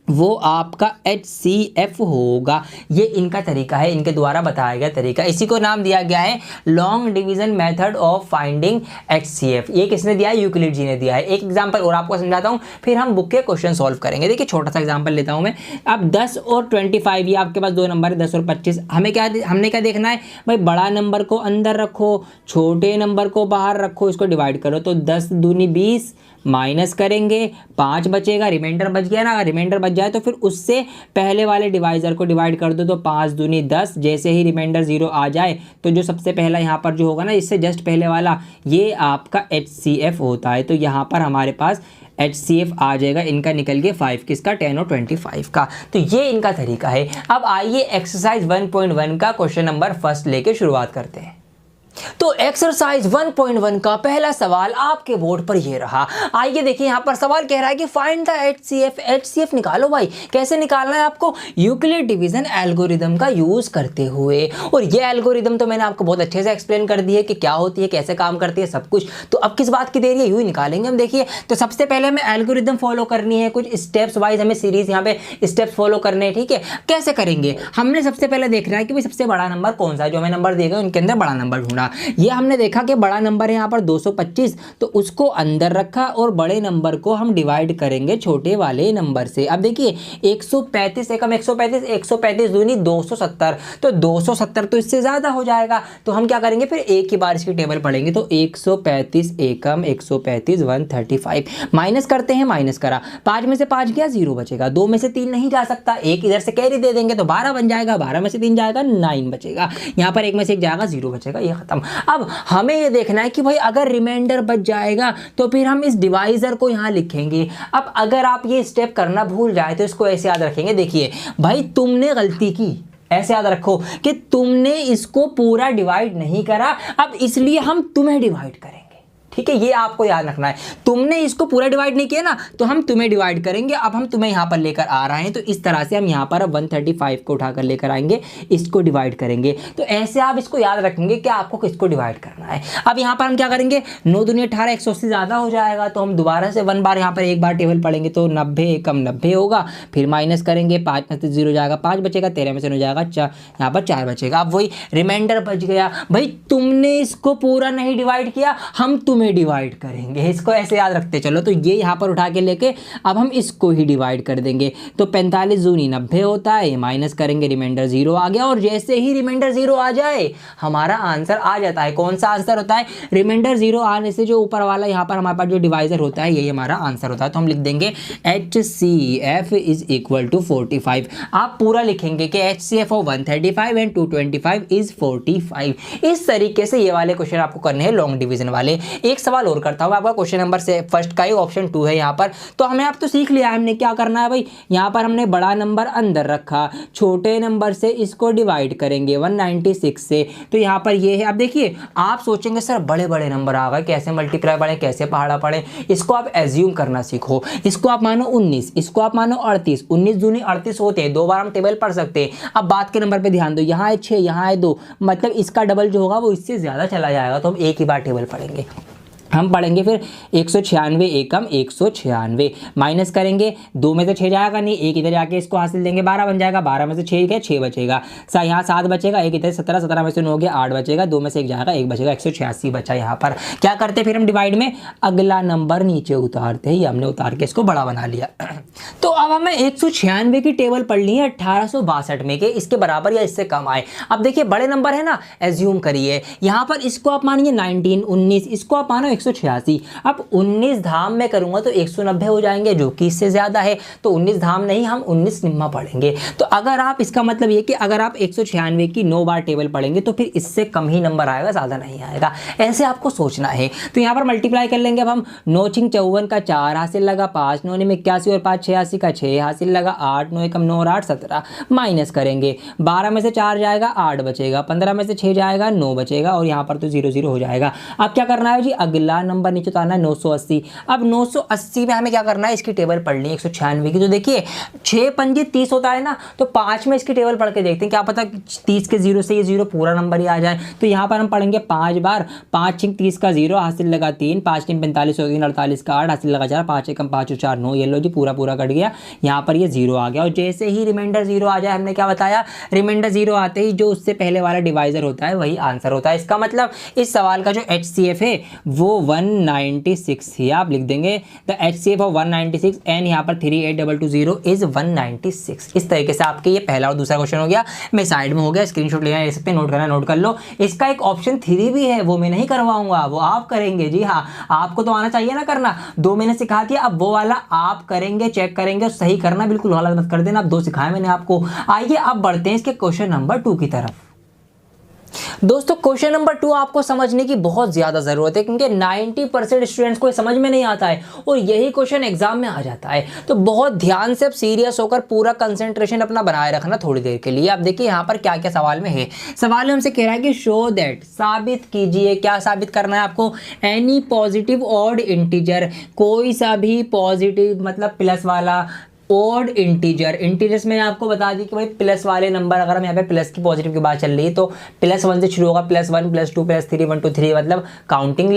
Speaker 1: वो आपका HCF होगा। ये इनका तरीका है, इनके द्वारा बताया गया तरीका। इसी को नाम दिया गया है long division method of finding HCF। ये किसने दिया है, यूक्लिड जी ने दिया है। एक एग्जांपल और आपको समझाता हूं, फिर हम बुक के क्वेश्चन सॉल्व करेंगे। देखिए छोटा सा एग्जांपल लेता हूं मैं। अब 10 और 25, ये आपके पास दो नंबर है 10 और 25। हमने क्या देखना है भाई, बड़ा नंबर को अंदर रखो, छोटे नंबर को बाहर रखो, इसको डिवाइड करो। तो 10 दूनी 20, माइनस करेंगे 5 बचेगा, रिमाइंडर बच गया ना। रिमाइंडर बच जाए तो फिर उससे पहले वाले डिवाइजर को डिवाइड कर दो, तो 5 दूनी 10। जैसे ही रिमाइंडर 0 आ जाए तो जो सबसे पहला यहाँ पर जो होगा ना, इससे जस्ट पहले वाला, ये आपका HCF होता है। तो यहाँ पर हमारे पास HCF आ जाएगा इनका निकल के 5 किसका, 10 और 25 का। तो ये इनका तरीका है। अब आइए एक्सरसाइज 1.1 का क्वेश्चन नंबर फर्स्ट लेके शुरुआत करते हैं। तो एक्सरसाइज 1.1 का पहला सवाल आपके बोर्ड पर ये रहा। आइए देखिए यहाँ पर सवाल कह रहा है कि फाइंड द HCF निकालो भाई। कैसे निकालना है आपको, यूक्लिड डिवीजन एल्गोरिदम का यूज करते हुए। और ये एल्गोरिदम तो मैंने आपको बहुत अच्छे से एक्सप्लेन कर दी है कि क्या होती है, कैसे काम करती है, सब कुछ। तो अब किस बात की देरी है, यूं ही निकालेंगे हम। देखिए तो सबसे पहले हमें एल्गोरिदम फॉलो करनी है, कुछ स्टेप्स वाइज हमें सीरीज यहाँ पे स्टेप्स फॉलो करने हैं। ठीक है, कैसे करेंगे, हमने सबसे पहले देखना है कि भाई सबसे बड़ा नंबर कौन सा है। जो हमें नंबर देगा उनके अंदर बड़ा नंबर ढूंढा। ये हमने देखा कि बड़ा नंबर है यहाँ पर 225, तो उसको अंदर रखा और बड़े नंबर को हम डिवाइड करेंगे छोटे वाले नंबर से। अब देखिए 135 एकम 135, 135 दूनी 270, तो 270 तो इससे ज़्यादा हो जाएगा, तो हम क्या करेंगे फिर एक ही बार इसकी टेबल पढ़ेंगे। तो 135 एकम 135 135 माइनस करते हैं, माइनस करा, 5 में से 5 गया 0 बचेगा, 2 में से 3 नहीं जा सकता, एक इधर से कैरी दे देंगे तो 12 बन जाएगा, 12 में से 3 जाएगा 9 बचेगा, यहाँ पर 1 में से 1 जाएगा 0 बचेगा, ये खत्म। अब हमें ये देखना है कि भाई अगर रिमाइंडर बच जाएगा तो फिर हम इस डिवाइजर को यहाँ लिखेंगे। अब अगर आप ये स्टेप करना भूल जाए तो इसको ऐसे याद रखेंगे, देखिए भाई तुमने गलती की, ऐसे याद रखो कि तुमने इसको पूरा डिवाइड नहीं करा, अब इसलिए हम तुम्हें डिवाइड करेंगे, ठीक है, ये आपको याद रखना है। तुमने इसको पूरा डिवाइड नहीं किया ना, तो हम तुम्हें डिवाइड करेंगे। अब हम तुम्हें यहाँ पर लेकर आ रहे हैं, तो इस तरह से हम यहाँ पर 135 को उठाकर लेकर आएंगे, इसको डिवाइड करेंगे। तो ऐसे आप इसको याद रखेंगे कि आपको किसको डिवाइड करना है। अब यहाँ पर हम क्या करेंगे, 9 दूनी 18, 180 ज़्यादा हो जाएगा, तो हम दोबारा से 1 बार यहाँ पर एक बार टेबल पढ़ेंगे, तो 90 एकम 90 होगा, फिर माइनस करेंगे, 5 में से 0 जाएगा, 5 बचेगा, 13 में से 9 जाएगा, यहाँ पर 4 बचेगा। अब वही रिमाइंडर बच गया, भाई तुमने इसको पूरा नहीं डिवाइड किया, हम तुम्हें डिवाइड करेंगे, इसको ऐसे याद रखते चलो। तो ये यहाँ पर उठा के लेके अब हम इसको ही डिवाइड कर देंगे, तो 45 दूनी 90 होता है, माइनस करेंगे, रिमाइंडर 0 आ गया, और जैसे ही रिमाइंडर 0 आ जाए हमारा आंसर आ जाता है। कौन सा आंसर होता है, रिमाइंडर 0 आने से जो ऊपर वाला यहाँ पर हमारे पास जो डिवाइजर होता है यही हमारा आंसर होता है। तो हम लिख देंगे HCF इज इक्वल टू 45। आप पूरा लिखेंगे कि HCF ऑफ 135 एंड 225 इज 45। इस तरीके से ये वाले क्वेश्चन आपको करने हैं लॉन्ग डिवीजन वाले। एक सवाल और करता हूँ आपका, क्वेश्चन नंबर से फर्स्ट का ही ऑप्शन 2 है यहाँ पर। तो हमें आप तो सीख लिया हमने क्या करना है भाई, यहाँ पर हमने बड़ा नंबर अंदर रखा, छोटे नंबर से इसको डिवाइड करेंगे 196 से, तो यहाँ पर ये है। अब देखिए आप सोचेंगे सर बड़े बड़े नंबर आ गए, कैसे मल्टीप्लाई पढ़े, कैसे पहाड़ा पढ़े, इसको आप एज्यूम करना सीखो। इसको आप मानो 19, इसको आप मानो 38, 19 दूनी 38 होते हैं, 2 बार हम टेबल पढ़ सकते हैं। अब बात के नंबर पे ध्यान दो, यहाँ है 6, यहाँ है 2, मतलब इसका डबल जो होगा वो इससे ज़्यादा चला जाएगा, तो हम एक ही बार टेबल पढ़ेंगे। हम पढ़ेंगे फिर 196 एकम 196, माइनस करेंगे, 2 में से 6 जाएगा नहीं, एक इधर जाके इसको हासिल देंगे, 12 बन जाएगा, 12 में से 6 गया 6 बचेगा, यहाँ 7 बचेगा, एक इधर 17, 17 में से 9 गया 8 बचेगा, 2 में से 1 जाएगा 1 बचेगा, 186 बचा। यहाँ पर क्या करते फिर हम डिवाइड में अगला नंबर नीचे उतारते ही, हमने उतार के इसको बड़ा बना लिया। तो अब हमें 196 की टेबल पढ़नी है 1862 में के इसके बराबर या इससे कम आए। अब देखिए बड़े नंबर है ना, एज्यूम करिए यहाँ पर इसको आप मानिए 19, 19, इसको आप मानो 186। अब 19 धाम में करूंगा तो 190 हो जाएंगे, जो कि इससे ज्यादा है, तो 19 धाम नहीं हम 19 निम्मा पढ़ेंगे। तो अगर आप इसका मतलब ये कि अगर आप 196 की 9 बार टेबल पढ़ेंगे तो फिर इससे कम ही नंबर आएगा, ज्यादा नहीं आएगा, ऐसे आपको सोचना है। तो यहाँ पर मल्टीप्लाई कर लेंगे। अब हम 9 छिंग 54 का 4 हासिल लगा, 5 9 में 81 और 5 86 का 6 हासिल लगा, 8 9 एकम 9 और 8 17, माइनस करेंगे, 12 में से 4 जाएगा 8 बचेगा, 15 में से 6 जाएगा 9 बचेगा, और यहाँ पर तो 0 0 हो जाएगा। अब क्या करना है जी, अगला नंबर नीचे उतारना है 980। अब 980 में हमें क्या करना है, इसकी टेबल पढ़नी है 196 की। तो देखिए 6 पंजे 30 होता है ना, तो 5 में इसकी टेबल पढ़ के देखते हैं, क्या पता 30 के 0 से ये 0 पूरा नंबर ही आ जाए। तो यहाँ पर हम पढ़ेंगे 5 बार, 5 छिंग 30 का 0 हासिल लगा 3, 5 छिंग 45 हो 3 48 का 8 हासिल लगा 4, 5 एकम 5 और 4 9, ये लो जी पूरा पूरा कट गया, यहाँ पर ये 0 आ गया। और जैसे ही रिमाइंडर 0 आ जाए, हमने क्या बताया, रिमाइंडर 0 आते ही जो उससे पहले वाला डिवाइजर होता है वही आंसर होता है। इसका मतलब इस सवाल का जो HCF है वो 196 ही आप लिख देंगे। द HCF ऑफ 196 एंड यहाँ पर 38220 इज 196। इस तरीके से आपके ये पहला और दूसरा क्वेश्चन हो गया। मैं साइड में हो गया, स्क्रीनशॉट लेना ले सकते हैं, नोट करना नोट कर लो। इसका एक ऑप्शन 3 भी है, वो मैं नहीं करवाऊंगा, वो आप करेंगे। जी हाँ, आपको तो आना चाहिए ना करना। 2 मैंने सिखा दिया, अब वो वाला आप करेंगे, चेक करेंगे और सही करना, बिल्कुल गलत मत कर देना। अब 2 सिखाए मैंने आपको। आइए अब बढ़ते हैं इसके क्वेश्चन नंबर 2 की तरफ। दोस्तों क्वेश्चन नंबर 2 आपको समझने की बहुत ज़्यादा ज़रूरत है, क्योंकि 90% स्टूडेंट्स को समझ में नहीं आता है और यही क्वेश्चन एग्जाम में आ जाता है। तो बहुत ध्यान से अब सीरियस होकर पूरा कंसंट्रेशन अपना बनाए रखना थोड़ी देर के लिए। आप देखिए यहाँ पर क्या क्या सवाल में है। सवाल में हमसे कह रहा है कि शो दैट, साबित कीजिए। क्या साबित करना है आपको, एनी पॉजिटिव ऑड इंटीजर, कोई सा भी पॉजिटिव मतलब प्लस वाला ऑड इंटीजर। इंटीजर्स मैंने आपको बता दी कि भाई प्लस वाले नंबर, अगर हम यहाँ पे प्लस की पॉजिटिव की बात चल रही है तो +1 से शुरू होगा, +1 +2 +3 1 2 3 मतलब काउंटिंग।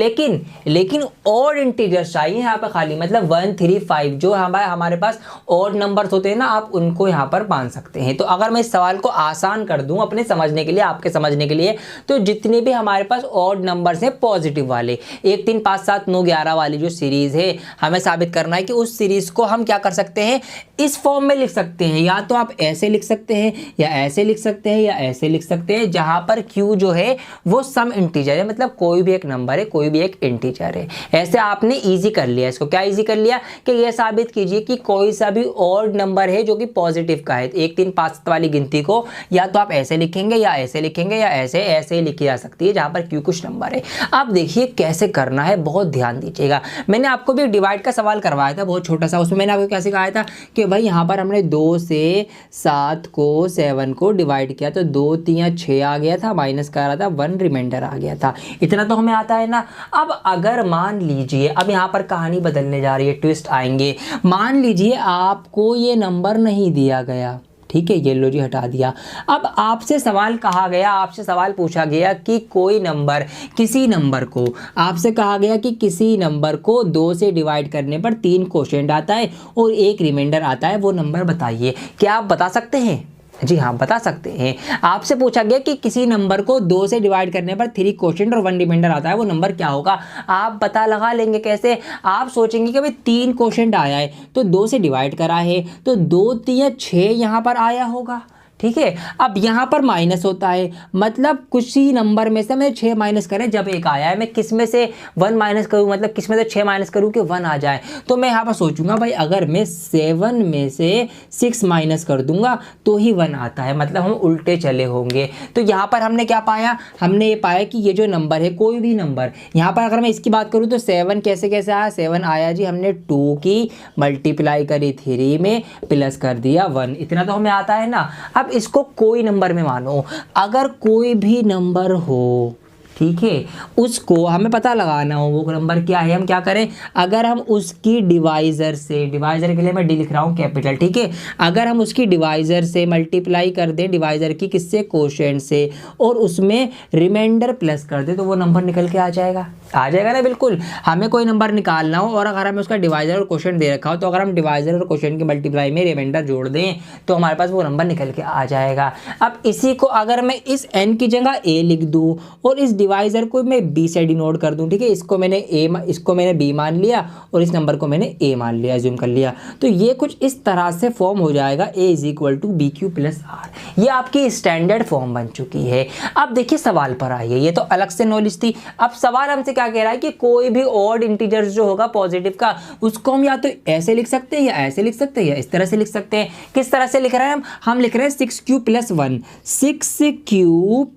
Speaker 1: लेकिन ऑड इंटीजर्स चाहिए यहाँ पर खाली, मतलब 1 3 5 जो हमारे पास ऑड नंबर्स होते हैं ना, आप उनको यहाँ पर मान सकते हैं। तो अगर मैं इस सवाल को आसान कर दूं अपने समझने के लिए, आपके समझने के लिए, तो जितने भी हमारे पास ऑड नंबर्स हैं पॉजिटिव वाले, 1 3 5 7 9 11 वाली जो सीरीज है, हमें साबित करना है कि उस सीरीज को हम क्या कर सकते हैं, इस फॉर्म में लिख सकते हैं। या तो आप ऐसे लिख सकते हैं, या ऐसे लिख सकते हैं, या ऐसे लिख सकते हैं, जहां पर Q जो है वो सम इंटीजर है, मतलब कोई भी एक नंबर है, कोई भी एक इंटीजर है। ऐसे आपने इजी कर लिया इसको। क्या इजी कर लिया कि ये साबित कीजिए कि कोई सा भी ऑड नंबर है जो कि पॉजिटिव का है, 1 3 5 वाली गिनती को या तो आप ऐसे लिखेंगे, या ऐसे लिखेंगे, या ऐसे लिखी जा सकती है, जहां पर Q कुछ नंबर है। अब देखिए कैसे करना है, बहुत ध्यान दीजिएगा। मैंने आपको भी डिवाइड का सवाल करवाया था, बहुत छोटा सा। उसमें मैंने आपको क्या सिखाया था कि भाई यहाँ पर हमने 2 से 7 को 7 को डिवाइड किया तो 2 3 6 आ गया था, माइनस कर रहा था 1, रिमाइंडर आ गया था। इतना तो हमें आता है ना। अब अगर मान लीजिए, अब यहाँ पर कहानी बदलने जा रही है, ट्विस्ट आएंगे। मान लीजिए आपको ये नंबर नहीं दिया गया, ठीक है, ये लो जी हटा दिया। अब आपसे सवाल कहा गया, आपसे सवाल पूछा गया कि कोई नंबर, किसी नंबर को, आपसे कहा गया कि किसी नंबर को 2 से डिवाइड करने पर 3 क्वोशिएंट आता है और 1 रिमाइंडर आता है, वो नंबर बताइए। क्या आप बता सकते हैं? जी हाँ, बता सकते हैं। आपसे पूछा गया कि किसी नंबर को 2 से डिवाइड करने पर 3 क्वोशिएंट और 1 रिमाइंडर आता है, वो नंबर क्या होगा? आप पता लगा लेंगे। कैसे? आप सोचेंगे कि भाई 3 क्वोशिएंट आया है तो 2 से डिवाइड करा है तो 2 3 6 यहाँ पर आया होगा, ठीक है। अब यहाँ पर माइनस होता है, मतलब कुछ ही नंबर में से मैं 6 माइनस करें जब 1 आया है। मैं किस में से 1 माइनस करूँ, मतलब किस में से 6 माइनस करूँ कि 1 आ जाए। तो मैं यहाँ पर सोचूंगा भाई अगर मैं 7 में से 6 माइनस कर दूंगा तो ही 1 आता है, मतलब हम उल्टे चले होंगे। तो यहाँ पर हमने क्या पाया? हमने ये पाया कि ये जो नंबर है, कोई भी नंबर, यहाँ पर अगर मैं इसकी बात करूँ तो 7 कैसे कैसे आया? 7 आया जी, हमने 2 की मल्टीप्लाई करी 3 में, प्लस कर दिया 1। इतना तो हमें आता है ना। अब इसको कोई नंबर में मानो, अगर कोई भी नंबर हो, ठीक है, उसको हमें पता लगाना हो वो नंबर क्या है। हम क्या करें? अगर हम उसकी डिवाइजर से, डिवाइजर के लिए मैं डी लिख रहा हूँ कैपिटल, ठीक है, अगर हम उसकी डिवाइजर से मल्टीप्लाई कर दें, डिवाइजर की किससे? क्वोशिएंट से, और उसमें रिमाइंडर प्लस कर दे तो वो नंबर निकल के आ जाएगा ना। बिल्कुल, हमें कोई नंबर निकालना हो और अगर हमें उसका डिवाइजर और क्वोशिएंट दे रखा हो तो अगर हम डिवाइजर और क्वोशिएंट की मल्टीप्लाई में रिमाइंडर जोड़ दें तो हमारे पास वो नंबर निकल के आ जाएगा। अब इसी को अगर मैं इस n की जगह a लिख दूँ और इस डिवाइजर को मैं b से डिनोट कर दूं, ठीक है, इसको मैंने b मान लिया और इस नंबर को मैंने a मान लिया, अज्यूम कर लिया, तो ये कुछ इस तरह से फॉर्म हो जाएगा a = bq + r। ये आपकी स्टैंडर्ड फॉर्म बन चुकी है। अब देखिए सवाल पर आइए, ये तो अलग से नॉलेज थी। अब सवाल हमसे क्या कह रहा है कि कोई भी ऑड इंटीजर जो होगा पॉजिटिव का, उसको हम या तो ऐसे लिख सकते हैं, या ऐसे लिख सकते हैं, या इस तरह से लिख सकते हैं। किस तरह से लिख रहे हैं हम लिख रहे हैं 6q + 1, 6q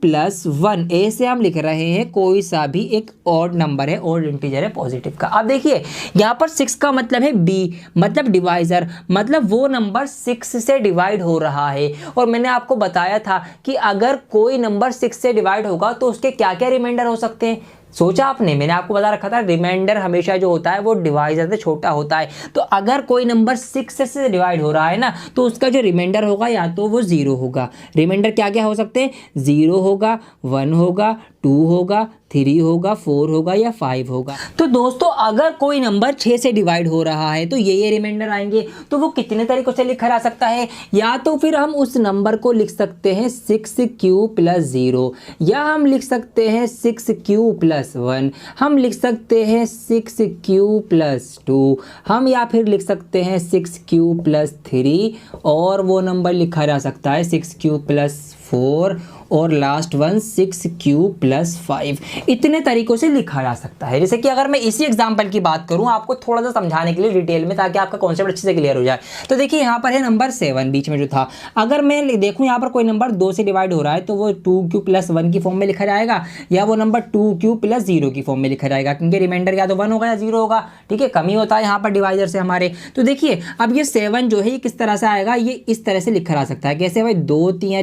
Speaker 1: + 1 ऐसे हम लिख रहे हैं। कोई सा भी एक ऑड नंबर है, ऑड इंटीजर है पॉजिटिव का। अब देखिए यहाँ पर 6 का मतलब है b, मतलब डिवाइजर, मतलब वो नंबर 6 से डिवाइड हो रहा है। और मैंने आपको बताया था कि अगर कोई नंबर 6 से डिवाइड होगा तो उसके क्या क्या रिमाइंडर हो सकते हैं। सोचा आपने? मैंने आपको बता रखा था रिमाइंडर हमेशा जो होता है वो डिवाइजर से छोटा होता है। तो अगर कोई नंबर 6 से डिवाइड हो रहा है ना, तो उसका जो रिमाइंडर होगा या तो वो 0 होगा। रिमाइंडर क्या क्या हो सकते हैं? 0 होगा, 1 होगा, 2 होगा, 3 होगा, 4 होगा, या 5 होगा। तो दोस्तों अगर कोई नंबर 6 से डिवाइड हो रहा है तो ये रिमाइंडर आएंगे। तो वो कितने तरीकों से लिखा जा सकता है? या तो फिर हम उस नंबर को लिख सकते हैं 6q + 0, या हम लिख सकते हैं 6q + 1, हम लिख सकते हैं 6q + 2, हम या फिर लिख सकते हैं 6q + 3, और वो नंबर लिखा जा सकता है 6q + 4, और लास्ट वन 6q + 5। इतने तरीकों से लिखा जा सकता है। जैसे कि अगर मैं इसी एग्जांपल की बात करूं आपको थोड़ा सा समझाने के लिए डिटेल में, ताकि आपका कॉन्सेप्ट अच्छे से क्लियर हो जाए। तो देखिए यहाँ पर है नंबर 7 बीच में जो था। अगर मैं देखूं यहाँ पर कोई नंबर 2 से डिवाइड हो रहा है तो वो 2q + 1 की फॉर्म में लिखा जाएगा, या वो नंबर 2q + 0 की फॉर्म में लिखा जाएगा, क्योंकि रिमाइंडर या तो 1 होगा या 0 होगा, ठीक है, कमी होता है यहाँ पर डिवाइजर से हमारे। तो देखिए अब ये 7 जो है ये किस तरह से आएगा? ये इस तरह से लिखा जा सकता है। कैसे भाई? 2 3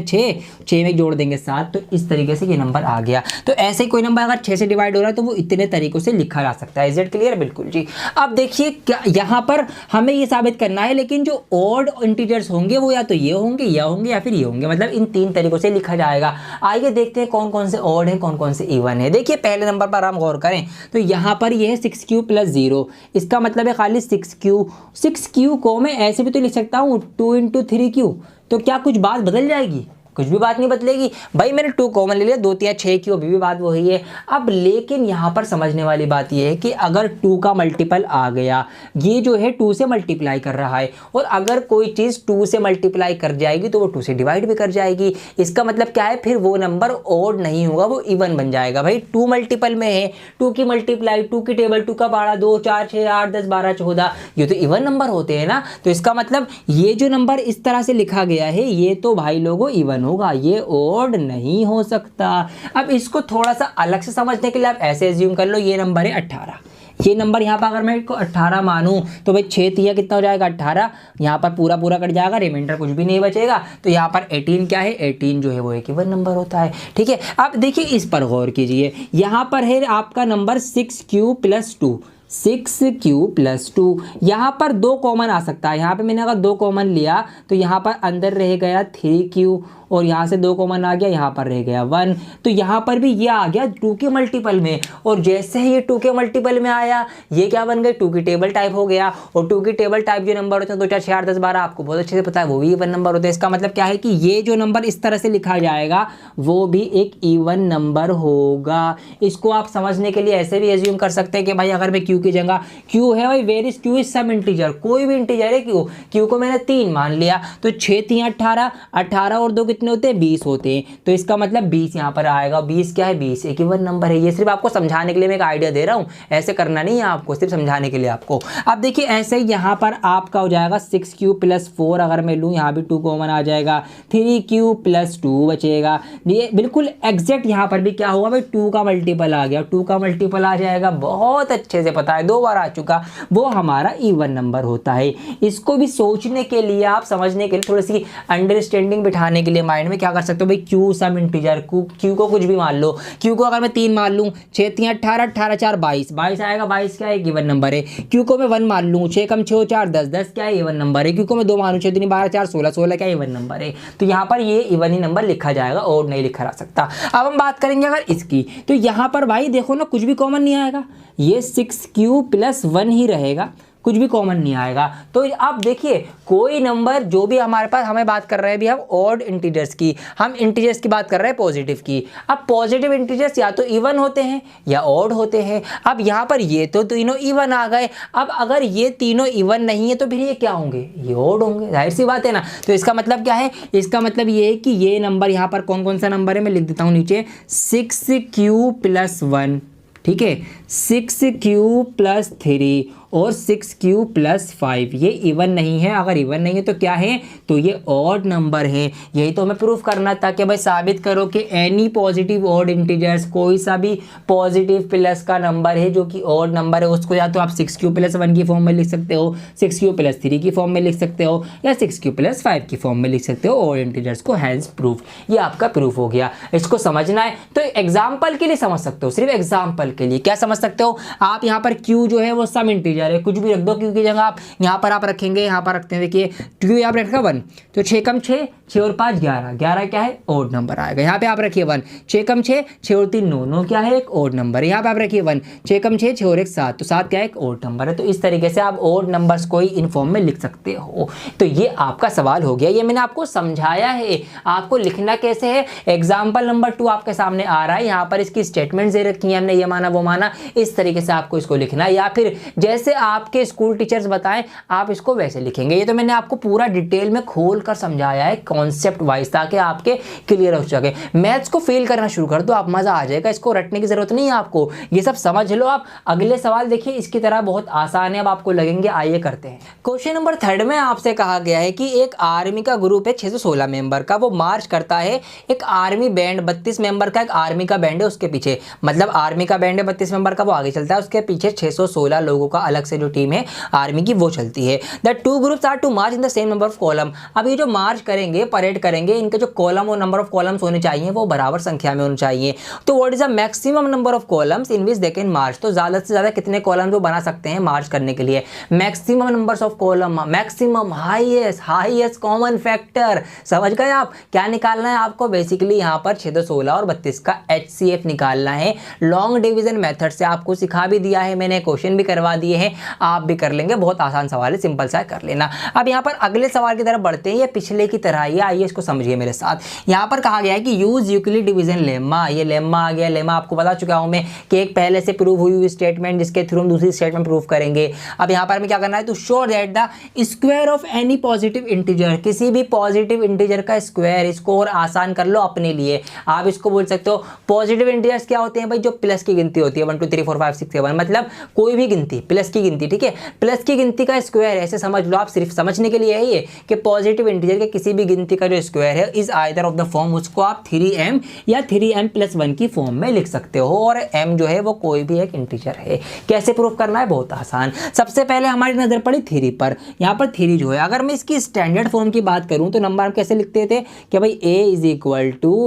Speaker 1: 6 में जोड़ देंगे करेंगे 7, तो इस तरीके से ये नंबर आ गया। तो ऐसे कोई नंबर अगर 6 से डिवाइड हो रहा है तो वो इतने तरीकों से लिखा जा सकता है। Is it clear? बिल्कुल जी। अब देखिए क्या यहाँ पर हमें ये साबित करना है, लेकिन जो ऑड इंटीजर्स होंगे वो या तो ये होंगे या फिर ये होंगे, मतलब इन 3 तरीकों से लिखा जाएगा। आइए देखते हैं कौन कौन से ऑड है, कौन कौन से इवन है। देखिए पहले नंबर पर हम गौर करें तो यहाँ पर ये है 6q + 0, इसका मतलब है खाली 6q को मैं ऐसे भी तो लिख सकता हूँ 2 × 3q। तो क्या कुछ बात बदल जाएगी? कुछ भी बात नहीं बदलेगी भाई, मैंने 2 कॉमन ले लिया, 2 3 6 की अभी भी बात वही है। अब लेकिन यहाँ पर समझने वाली बात ये है कि अगर 2 का मल्टीपल आ गया, ये जो है 2 से मल्टीप्लाई कर रहा है, और अगर कोई चीज़ 2 से मल्टीप्लाई कर जाएगी तो वो 2 से डिवाइड भी कर जाएगी। इसका मतलब क्या है, फिर वो नंबर ऑड नहीं होगा, वो इवन बन जाएगा। भाई 2 मल्टीपल में है, 2 की मल्टीप्लाई, 2 की टेबल, 2 का पारा, 2 4 6 8 10 12 14, ये तो इवन नंबर होते हैं ना। तो इसका मतलब ये जो नंबर इस तरह से लिखा गया है ये तो भाई लोगों इवन होगा, ये ऑड नहीं हो सकता। अब इसको थोड़ा सा अलग से समझने के लिए आप ऐसे एज्यूम कर लो, ये नंबर है 18। ये नंबर यहाँ पर अगर मैं इसको 18 मानूं तो भाई 6 तिया कितना हो जाएगा 18, यहाँ पर पूरा पूरा कट जाएगा, रिमाइंडर कुछ भी नहीं बचेगा। तो यहाँ पर 18 क्या है, 18 जो है वो एक इवन नंबर होता है। ठीक है, अब देखिए इस पर गौर कीजिए, यहाँ पर है आपका नंबर 6q + 2, 6q + 2। यहाँ पर 2 कॉमन आ सकता है। यहाँ पे मैंने अगर 2 कॉमन लिया तो यहाँ पर अंदर रह गया 3q, और यहाँ से 2 कॉमन आ गया, यहाँ पर रह गया 1। तो यहाँ पर भी ये आ गया 2 के मल्टीपल में, और जैसे ही ये 2 के मल्टीपल में आया ये क्या बन गए, 2 की टेबल टाइप हो गया। और 2 की टेबल टाइप जो नंबर होते हैं 2 4 6 8 10 12 आपको बहुत अच्छे से पता है वो भी इवन नंबर होते हैं। इसका मतलब क्या है कि ये जो नंबर इस तरह से लिखा जाएगा वो भी एक इवन नंबर होगा। इसको आप समझने के लिए ऐसे भी एज्यूम कर सकते हैं कि भाई अगर मैं q की जगह, q है भाई where is q is some integer, कोई भी इंटीजर है q को मैंने 3 मान लिया, तो 6 3 18, 18 और 2 कितने होते हैं 20 होते हैं। तो इसका मतलब 20 यहाँ पर आएगा। 20 क्या है, 20 एक इवन नंबर है। ये सिर्फ आपको समझाने के लिए मैं एक आइडिया दे रहा हूँ, ऐसे करना नहीं है आपको, सिर्फ समझाने के लिए आपको। अब देखिए ऐसे ही यहाँ पर आपका हो जाएगा 6q + 4, अगर मैं लूँ यहाँ भी 2 कॉमन आ जाएगा, 3q + 2 बचेगा। ये बिल्कुल एग्जैक्ट यहाँ पर भी क्या हुआ भाई 2 का मल्टीपल आ गया, 2 का मल्टीपल आ जाएगा, बहुत अच्छे से पता है 2 बार आ चुका, वो हमारा इवन नंबर होता है। इसको भी सोचने के लिए, आप समझने के लिए, थोड़ी सी अंडरस्टैंडिंग बिठाने के लिए माइंड में क्या कर सकते हो भाई, q सम इंटीजर, q को कुछ भी मान लो, q को अगर मैं 3 मान लूँ, 6 3 18, 18 4 22, 22 आएगा, 22 क्या है एक इवन नंबर है। q को मैं 1 मान लूँ, 6 कम 6 4 10, 10 क्या है इवन नंबर है। q को मैं 2 मानूँ, 6 3 12 4 16, 16 क्या इवन नंबर है। तो यहाँ पर ये इवन ही नंबर लिखा जाएगा और नहीं लिखा जा सकता। अब हम बात करेंगे अगर इसकी, तो यहाँ पर भाई देखो ना कुछ भी कॉमन नहीं आएगा, ये 6q + 1 ही रहेगा, कुछ भी कॉमन नहीं आएगा। तो आप देखिए कोई नंबर जो भी हमारे पास, हमें बात कर रहे हैं भी हम ऑड इंटीजर्स की, हम इंटीजर्स की बात कर रहे हैं पॉजिटिव की। अब पॉजिटिव इंटीजर्स या तो इवन होते हैं या ऑड होते हैं। अब यहाँ पर ये तो तीनों इवन आ गए, अब अगर ये तीनों इवन नहीं है तो फिर ये क्या होंगे, ये ऑड होंगे, जाहिर सी बात है ना। तो इसका मतलब क्या है, इसका मतलब ये है कि ये नंबर यहाँ पर कौन कौन सा नंबर है मैं लिख देता हूँ नीचे, 6q + 1, ठीक है, 6q + 3 और 6q + 5, ये इवन नहीं है। अगर इवन नहीं है तो क्या है, तो ये ऑड नंबर है। यही तो हमें प्रूफ करना था कि भाई साबित करो कि एनी पॉजिटिव ऑड इंटीजर्स, कोई सा भी पॉजिटिव प्लस का नंबर है जो कि ऑड नंबर है, उसको या तो आप 6q + 1 की फॉर्म में लिख सकते हो, 6q + 3 की फॉर्म में लिख सकते हो, या 6q + 5 की फॉर्म में लिख सकते हो ऑड इंटीजर्स को। हैंस प्रूफ, ये आपका प्रूफ हो गया। इसको समझना है तो एग्जाम्पल के लिए समझ सकते हो, सिर्फ एग्जाम्पल के लिए क्या समझ सकते हो आप, यहाँ पर q जो है वो सम इंटीजर है, कुछ भी रख दो q की जगह आप, यहाँ पर आप रखेंगे, यहाँ पर रखते हैं, देखिए q यहाँ पर रखा 1, तो 6 कम 6, 6 और 5 11, 11 क्या है ऑड नंबर आएगा। यहाँ पे आप रखिए 1, 6 कम 6, 6 और 3 9, 9 क्या है एक ऑड नंबर है। यहाँ पे आप रखिए 1, 6 कम 6, 6 और 1 7, तो 7 क्या है एक ऑड नंबर है। तो इस तरीके से आप ऑड नंबर्स को ही इन फॉर्म में लिख सकते हो। तो ये आपका सवाल हो गया, ये मैंने आपको समझाया है। आपको लिखना कैसे है, एग्जाम्पल नंबर 2 आपके सामने आ रहा है, यहाँ पर इसकी स्टेटमेंट्स दे रखी है, हमने ये माना वो माना, इस तरीके से आपको इसको लिखना है, या फिर जैसे आपके स्कूल टीचर्स बताएं आप इसको वैसे लिखेंगे। ये तो मैंने आपको पूरा डिटेल में खोल कर समझाया है कॉन्सेप्ट वाइज, ताकि आपके क्लियर हो सके। मैथ्स को फील करना शुरू कर दो, आप मजा आ जाएगा, इसको रटने की जरूरत नहीं है आपको, ये सब समझ लो आप। अगले सवाल देखिए इसकी तरह बहुत आसान है, अब आपको लगेंगे, आइए करते हैं। क्वेश्चन नंबर 3 में आपसे कहा गया है कि एक आर्मी का ग्रुप है 616 मेंबर का, वो मार्च करता है, एक आर्मी बैंड 32 मेंबर का, एक आर्मी का बैंड है उसके पीछे, मतलब आर्मी का बैंड है 32 मेंबर का, वो आगे चलता है, उसके पीछे 616 लोगों का अलग से जो टीम है आर्मी की वो चलती है। The two groups are to march in the same number of column. अब ये जो मार्च करेंगे करेंगे, परेड करेंगे, इनके जो कॉलम और नंबर ऑफ कॉलम्स होने चाहिए वो बराबर संख्या में होने चाहिए। तो what is the maximum number of columns in which they can march, तो ज़्यादा से ज़्यादा कितने कॉलम्स वो बना सकते हैं मार्च करने के लिए। Maximum numbers of column, maximum, highest common factor. समझ गए आप क्या निकालना है आपको? बेसिकली यहाँ पर 6, 16 और 32 का HCF निकालना है। लॉन्ग डिवीजन मेथड से आपको सिखा भी दिया है मैंने, क्वेश्चन भी करवा दिए हैं, आप भी कर लेंगे। बहुत आसान सवाल है, सिंपल सा कर लेना। अब यहाँ पर अगले सवाल की तरफ बढ़ते हैं, ये पिछले की तरह ही, आइए इसको समझिए मेरे साथ। यहाँ पर कहा गया है कि यूज यूक्लिड डिवीजन लेमा, ये लेमा आ गया। लेमा आपको बता चुका हूं मैं कि एक पहले से प्रूव हुई हुई स्टेटमेंट जिसके थ्रू हम दूसरी स्टेटमेंट प्रूव करेंगे। अब यहाँ पर हमें क्या करना है, तो show that the square of any positive integer, किसी भी पॉजिटिव इंटीजर का स्क्वायर, इसको और आसान कर लो अपने लिए। आप इसको बोल सकते हो पॉजिटिव इंटीजर्स क्या होते हैं भाई, जो प्लस की गिनती होती है 1 2 3 4 5 6 7, मतलब कोई भी गिनती, प्लस की गिनती, ठीक है, प्लस की गिनती का स्क्वायर, ऐसे समझ लो आप, सिर्फ समझने के लिए है ये कि पॉजिटिव इंटीजर के किसी भी गिनती का जो स्क्वायर है is either of the form, उसको आप 3m या 3m+1 की फॉर्म में लिख सकते हो, और m जो है वो कोई भी एक इंटीजर है। कैसे प्रूफ करना है, बहुत आसान। सबसे पहले हमारी नजर पड़ी 3 पर। यहाँ पर 3 जो है, अगर मैं इसकी स्टैंडर्ड फॉर्म की बात करूं तो नंबर हम कैसे लिखते थे कि भाई a =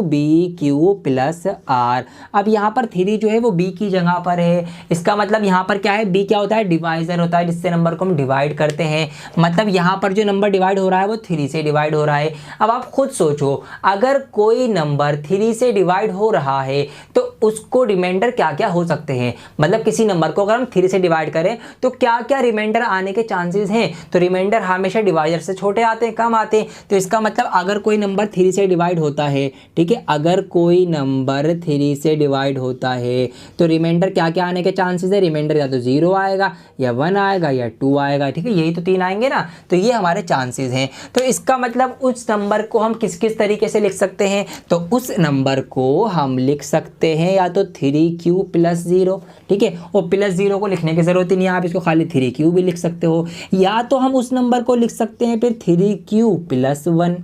Speaker 1: bq + r। अब यहाँ पर 3 जो है वो b की जगह पर है, इसका मतलब यहाँ पर क्या है, b क्या होता है, डिवाइजर होता है, जिससे नंबर को हम डिवाइड करते हैं। मतलब यहाँ पर जो नंबर डिवाइड हो रहा है वो 3 से डिवाइड हो रहा है। अब आप खुद सोचो, अगर कोई नंबर 3 से डिवाइड हो रहा है तो उसको रिमाइंडर क्या क्या हो सकते हैं, मतलब किसी नंबर को अगर हम 3 से डिवाइड करें तो क्या क्या रिमाइंडर आने के चांसेस हैं। तो रिमाइंडर हमेशा डिवाइजर से छोटे आते हैं, कम आते हैं। तो इसका मतलब अगर कोई नंबर 3 से डिवाइड होता है, ठीक है, अगर कोई नंबर 3 से डिवाइड होता है तो रिमाइंडर क्या क्या आने के चांसेस है, रिमाइंडर या तो 0 आएगा या 1 आएगा या 2 आएगा, ठीक है, यही तो 3 आएंगे ना, तो ये हमारे चांसेस हैं। तो इसका मतलब उस नंबर को हम किस किस तरीके से लिख सकते हैं, तो उस नंबर को हम लिख सकते हैं या तो 3q + 0, ठीक है, और +0 को लिखने की जरूरत ही नहीं है, आप इसको खाली 3q भी लिख सकते हो, या तो हम उस नंबर को लिख सकते हैं फिर 3q + 1,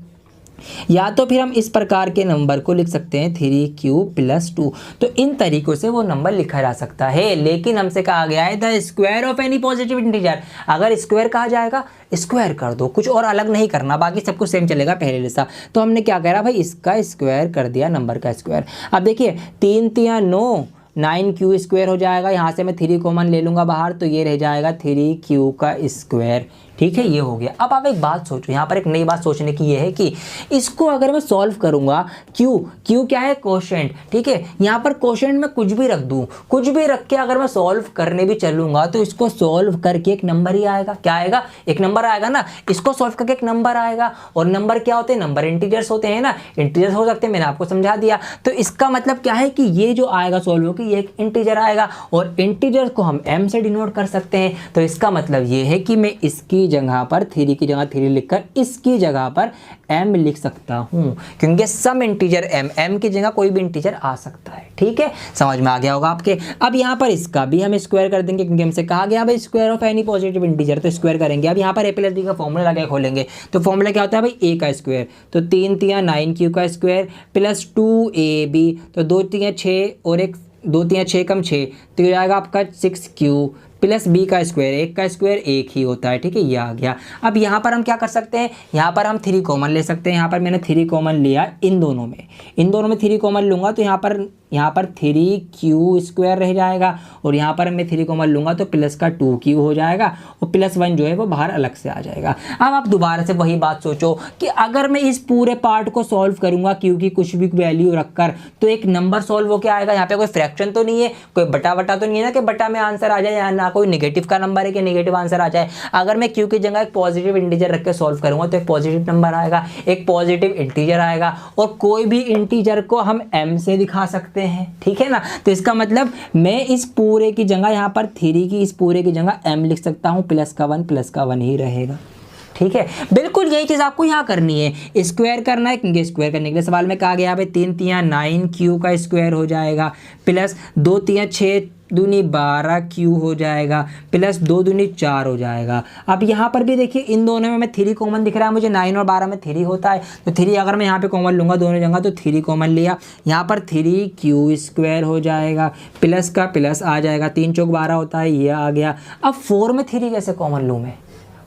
Speaker 1: या तो फिर हम इस प्रकार के नंबर को लिख सकते हैं 3q + 2। तो इन तरीकों से वो नंबर लिखा जा सकता है। लेकिन हमसे कहा गया है the square of any positive integer, अगर स्क्वायर कहा जाएगा स्क्वायर कर दो, कुछ और अलग नहीं करना, बाकी सब कुछ सेम चलेगा पहले जैसा। तो हमने क्या करा भाई, इसका स्क्वायर कर दिया, नंबर का स्क्वायर। अब देखिए 3 3 9, 9q² हो जाएगा, यहाँ से मैं 3 कॉमन ले लूँगा बाहर, तो ये रह जाएगा 3q का स्क्वायर, ठीक है, ये हो गया। अब आप एक बात सोचो, यहाँ पर एक नई बात सोचने की ये है कि इसको अगर मैं सॉल्व करूँगा, q क्या है, कोशेंट, ठीक है, यहाँ पर कोशेंट में कुछ भी रख दूँ, कुछ भी रख के अगर मैं सॉल्व करने भी चलूँगा तो इसको सॉल्व करके एक नंबर ही आएगा। क्या आएगा, एक नंबर आएगा ना, इसको सॉल्व करके एक नंबर आएगा। और नंबर क्या होते हैं, नंबर इंटीजर्स होते हैं ना, इंटीजर्स हो सकते हैं, मैंने आपको समझा दिया। तो इसका मतलब क्या है कि ये जो आएगा सॉल्व होकर ये एक इंटीजर आएगा, और इंटीजर को हम m से डिनोट कर सकते हैं। तो इसका मतलब ये है कि मैं इसकी जगह पर 3 की जगह 3 लिखकर इसकी जगह पर m लिख सकता हूं, क्योंकि सम इंटीजर m की जगह कोई भी इंटीजर आ सकता है, ठीक है, समझ में आ गया होगा आपके। अब यहाँ पर इसका भी हम स्क्वायर कर देंगे, क्योंकि हमसे कहा गया भाई square of any positive integer, तो स्क्वायर करेंगे। अब यहाँ पर a + b का फॉर्मूला लगा खोलेंगे, तो फॉर्मूला क्या होता है भाई, a का स्क्वायर, तो 3 3 9q का स्क्वायर + 2ab, तो 2 3 6 और 1 2 3 6 कम 6, तो ये आएगा आपका 6q + b का स्क्वायर, 1 का स्क्वायर 1 ही होता है, ठीक है, ये आ गया। अब यहाँ पर हम क्या कर सकते हैं, यहाँ पर हम 3 कॉमन ले सकते हैं। यहाँ पर मैंने 3 कॉमन लिया, इन दोनों में 3 कॉमन लूँगा तो यहाँ पर 3q² रह जाएगा, और यहाँ पर मैं 3 कॉमन लूँगा तो प्लस का 2q हो जाएगा, और +1 जो है वो बाहर अलग से आ जाएगा। अब आप दोबारा से वही बात सोचो कि अगर मैं इस पूरे पार्ट को सॉल्व करूँगा q की कुछ भी वैल्यू रखकर, तो एक नंबर सॉल्व होकर आएगा। यहाँ पे कोई फ्रैक्शन तो नहीं है, कोई बटा तो नहीं है ना कि बटा में आंसर आ जाए, या ना कोई नेगेटिव का नंबर है कि नेगेटिव आंसर आ जाए। अगर मैं q की जगह एक पॉजिटिव इंटीजर रख के सॉल्व करूँगा तो एक पॉजिटिव नंबर आएगा, एक पॉजिटिव इंटीजर आएगा, और कोई भी इंटीजर को हम m से दिखा सकते हैं, ठीक है ना। तो इसका मतलब मैं इस पूरे की जगह यहाँ पर 3 की इस पूरे की जगह m लिख सकता हूँ, +1 ही रहेगा, ठीक है। बिल्कुल यही चीज आपको यहाँ करनी है, स्क्वायर करना है, क्योंकि स्क्वायर करने के लिए सवाल में कहा गया भाई 3 3 9q का स्क्वायर हो जाएगा, + 2 3 6 दूनी 12q हो जाएगा, + 2 दूनी 4 हो जाएगा। अब यहाँ पर भी देखिए इन दोनों में मैं 3 कॉमन दिख रहा है मुझे, 9 और 12 में 3 होता है, तो 3 अगर मैं यहाँ पे कॉमन लूँगा दोनों जगह तो 3 कॉमन लिया, यहाँ पर 3q² हो जाएगा, प्लस का प्लस आ जाएगा, 3 चौक 12 होता है, ये आ गया। अब 4 में 3 कैसे कॉमन लूँ मैं,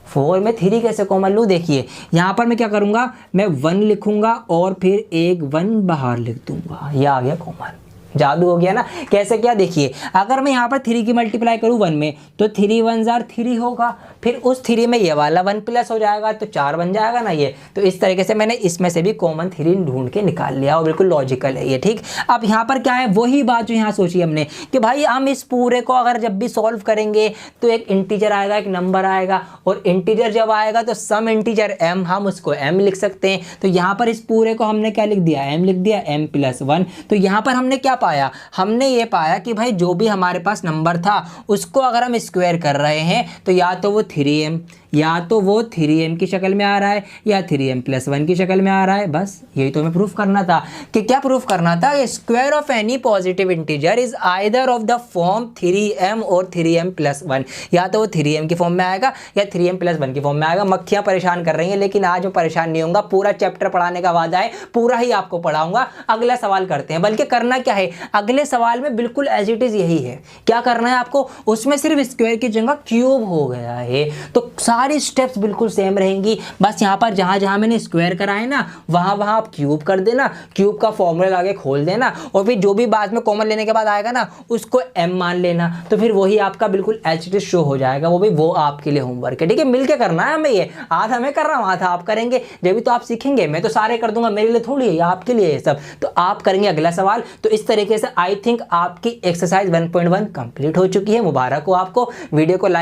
Speaker 1: 4 में 3 कैसे कॉमन लूँ? देखिए यहाँ पर मैं क्या करूँगा, मैं 1 लिखूँगा और फिर एक 1 बाहर लिख दूँगा, ये आ गया कॉमन। जादू हो गया ना। कैसे क्या? देखिए अगर मैं यहाँ पर 3 की मल्टीप्लाई करूँ 1 में तो 3 1 जार 3 होगा, फिर उस 3 में ये वाला 1 प्लस हो जाएगा तो 4 बन जाएगा ना ये। तो इस तरीके से मैंने इसमें से भी कॉमन 3 ढूंढ के निकाल लिया और बिल्कुल लॉजिकल है ये, ठीक। अब यहाँ पर क्या है, वही बात जो यहाँ सोची हमने कि भाई हम इस पूरे को अगर जब भी सॉल्व करेंगे तो एक इंटीजर आएगा, एक नंबर आएगा, और इंटीजर जब आएगा तो सम इंटीजर m, हम उसको m लिख सकते हैं। तो यहाँ पर इस पूरे को हमने क्या लिख दिया, m लिख दिया, m प्लस 1। तो यहाँ पर हमने क्या पाया, हमने ये पाया कि भाई जो भी हमारे पास नंबर था उसको अगर हम स्क्वायर कर रहे हैं तो या तो वो 3m, या तो वो 3m की शक्ल में आ रहा है या 3m प्लस 1 की शक्ल में आ रहा है। बस यही तो हमें प्रूफ करना था। कि क्या प्रूफ करना था? Square of any positive integer is either of the form 3m और 3m प्लस 1। या तो वो 3m की फॉर्म में आएगा या 3m प्लस 1 की फॉर्म में आएगा। मक्खियां परेशान कर रही हैं, लेकिन आज मैं परेशान नहीं होऊंगा। पूरा चैप्टर पढ़ाने का वादा है, पूरा ही आपको पढ़ाऊंगा। अगला सवाल करते हैं। बल्कि करना क्या है, अगले सवाल में बिल्कुल एज इट इज यही है। क्या करना है आपको, उसमें सिर्फ स्क्वायर की जगह क्यूब हो गया है। तो सारी स्टेप्स बिल्कुल सेम रहेंगी। बस यहाँ पर जहाँ जहाँ मैंने स्क्वायर करा है ना, वहाँ वहाँ आप क्यूब कर देना, क्यूब का फॉर्मूला लाके खोल देना, और फिर जो भी बाद में कॉमन लेने के बाद आएगा ना उसको m मान लेना। तो फिर वही आपका बिल्कुल एच टी शो हो जाएगा। वो भी वो आपके लिए होमवर्क है, ठीक है। मिलके करना है हमें ये। आधा मैं कर रहा हूँ, आधा आप करेंगे। जब भी तो आप सीखेंगे, मैं तो सारे कर दूंगा, मेरे लिए थोड़ी है, आपके लिए ये सब। तो आप करेंगे अगला सवाल। तो इस तरीके से आई थिंक आपकी एक्सरसाइज 1.1 कंप्लीट हो चुकी है। मुबारक हो आपको। वीडियो को लाइक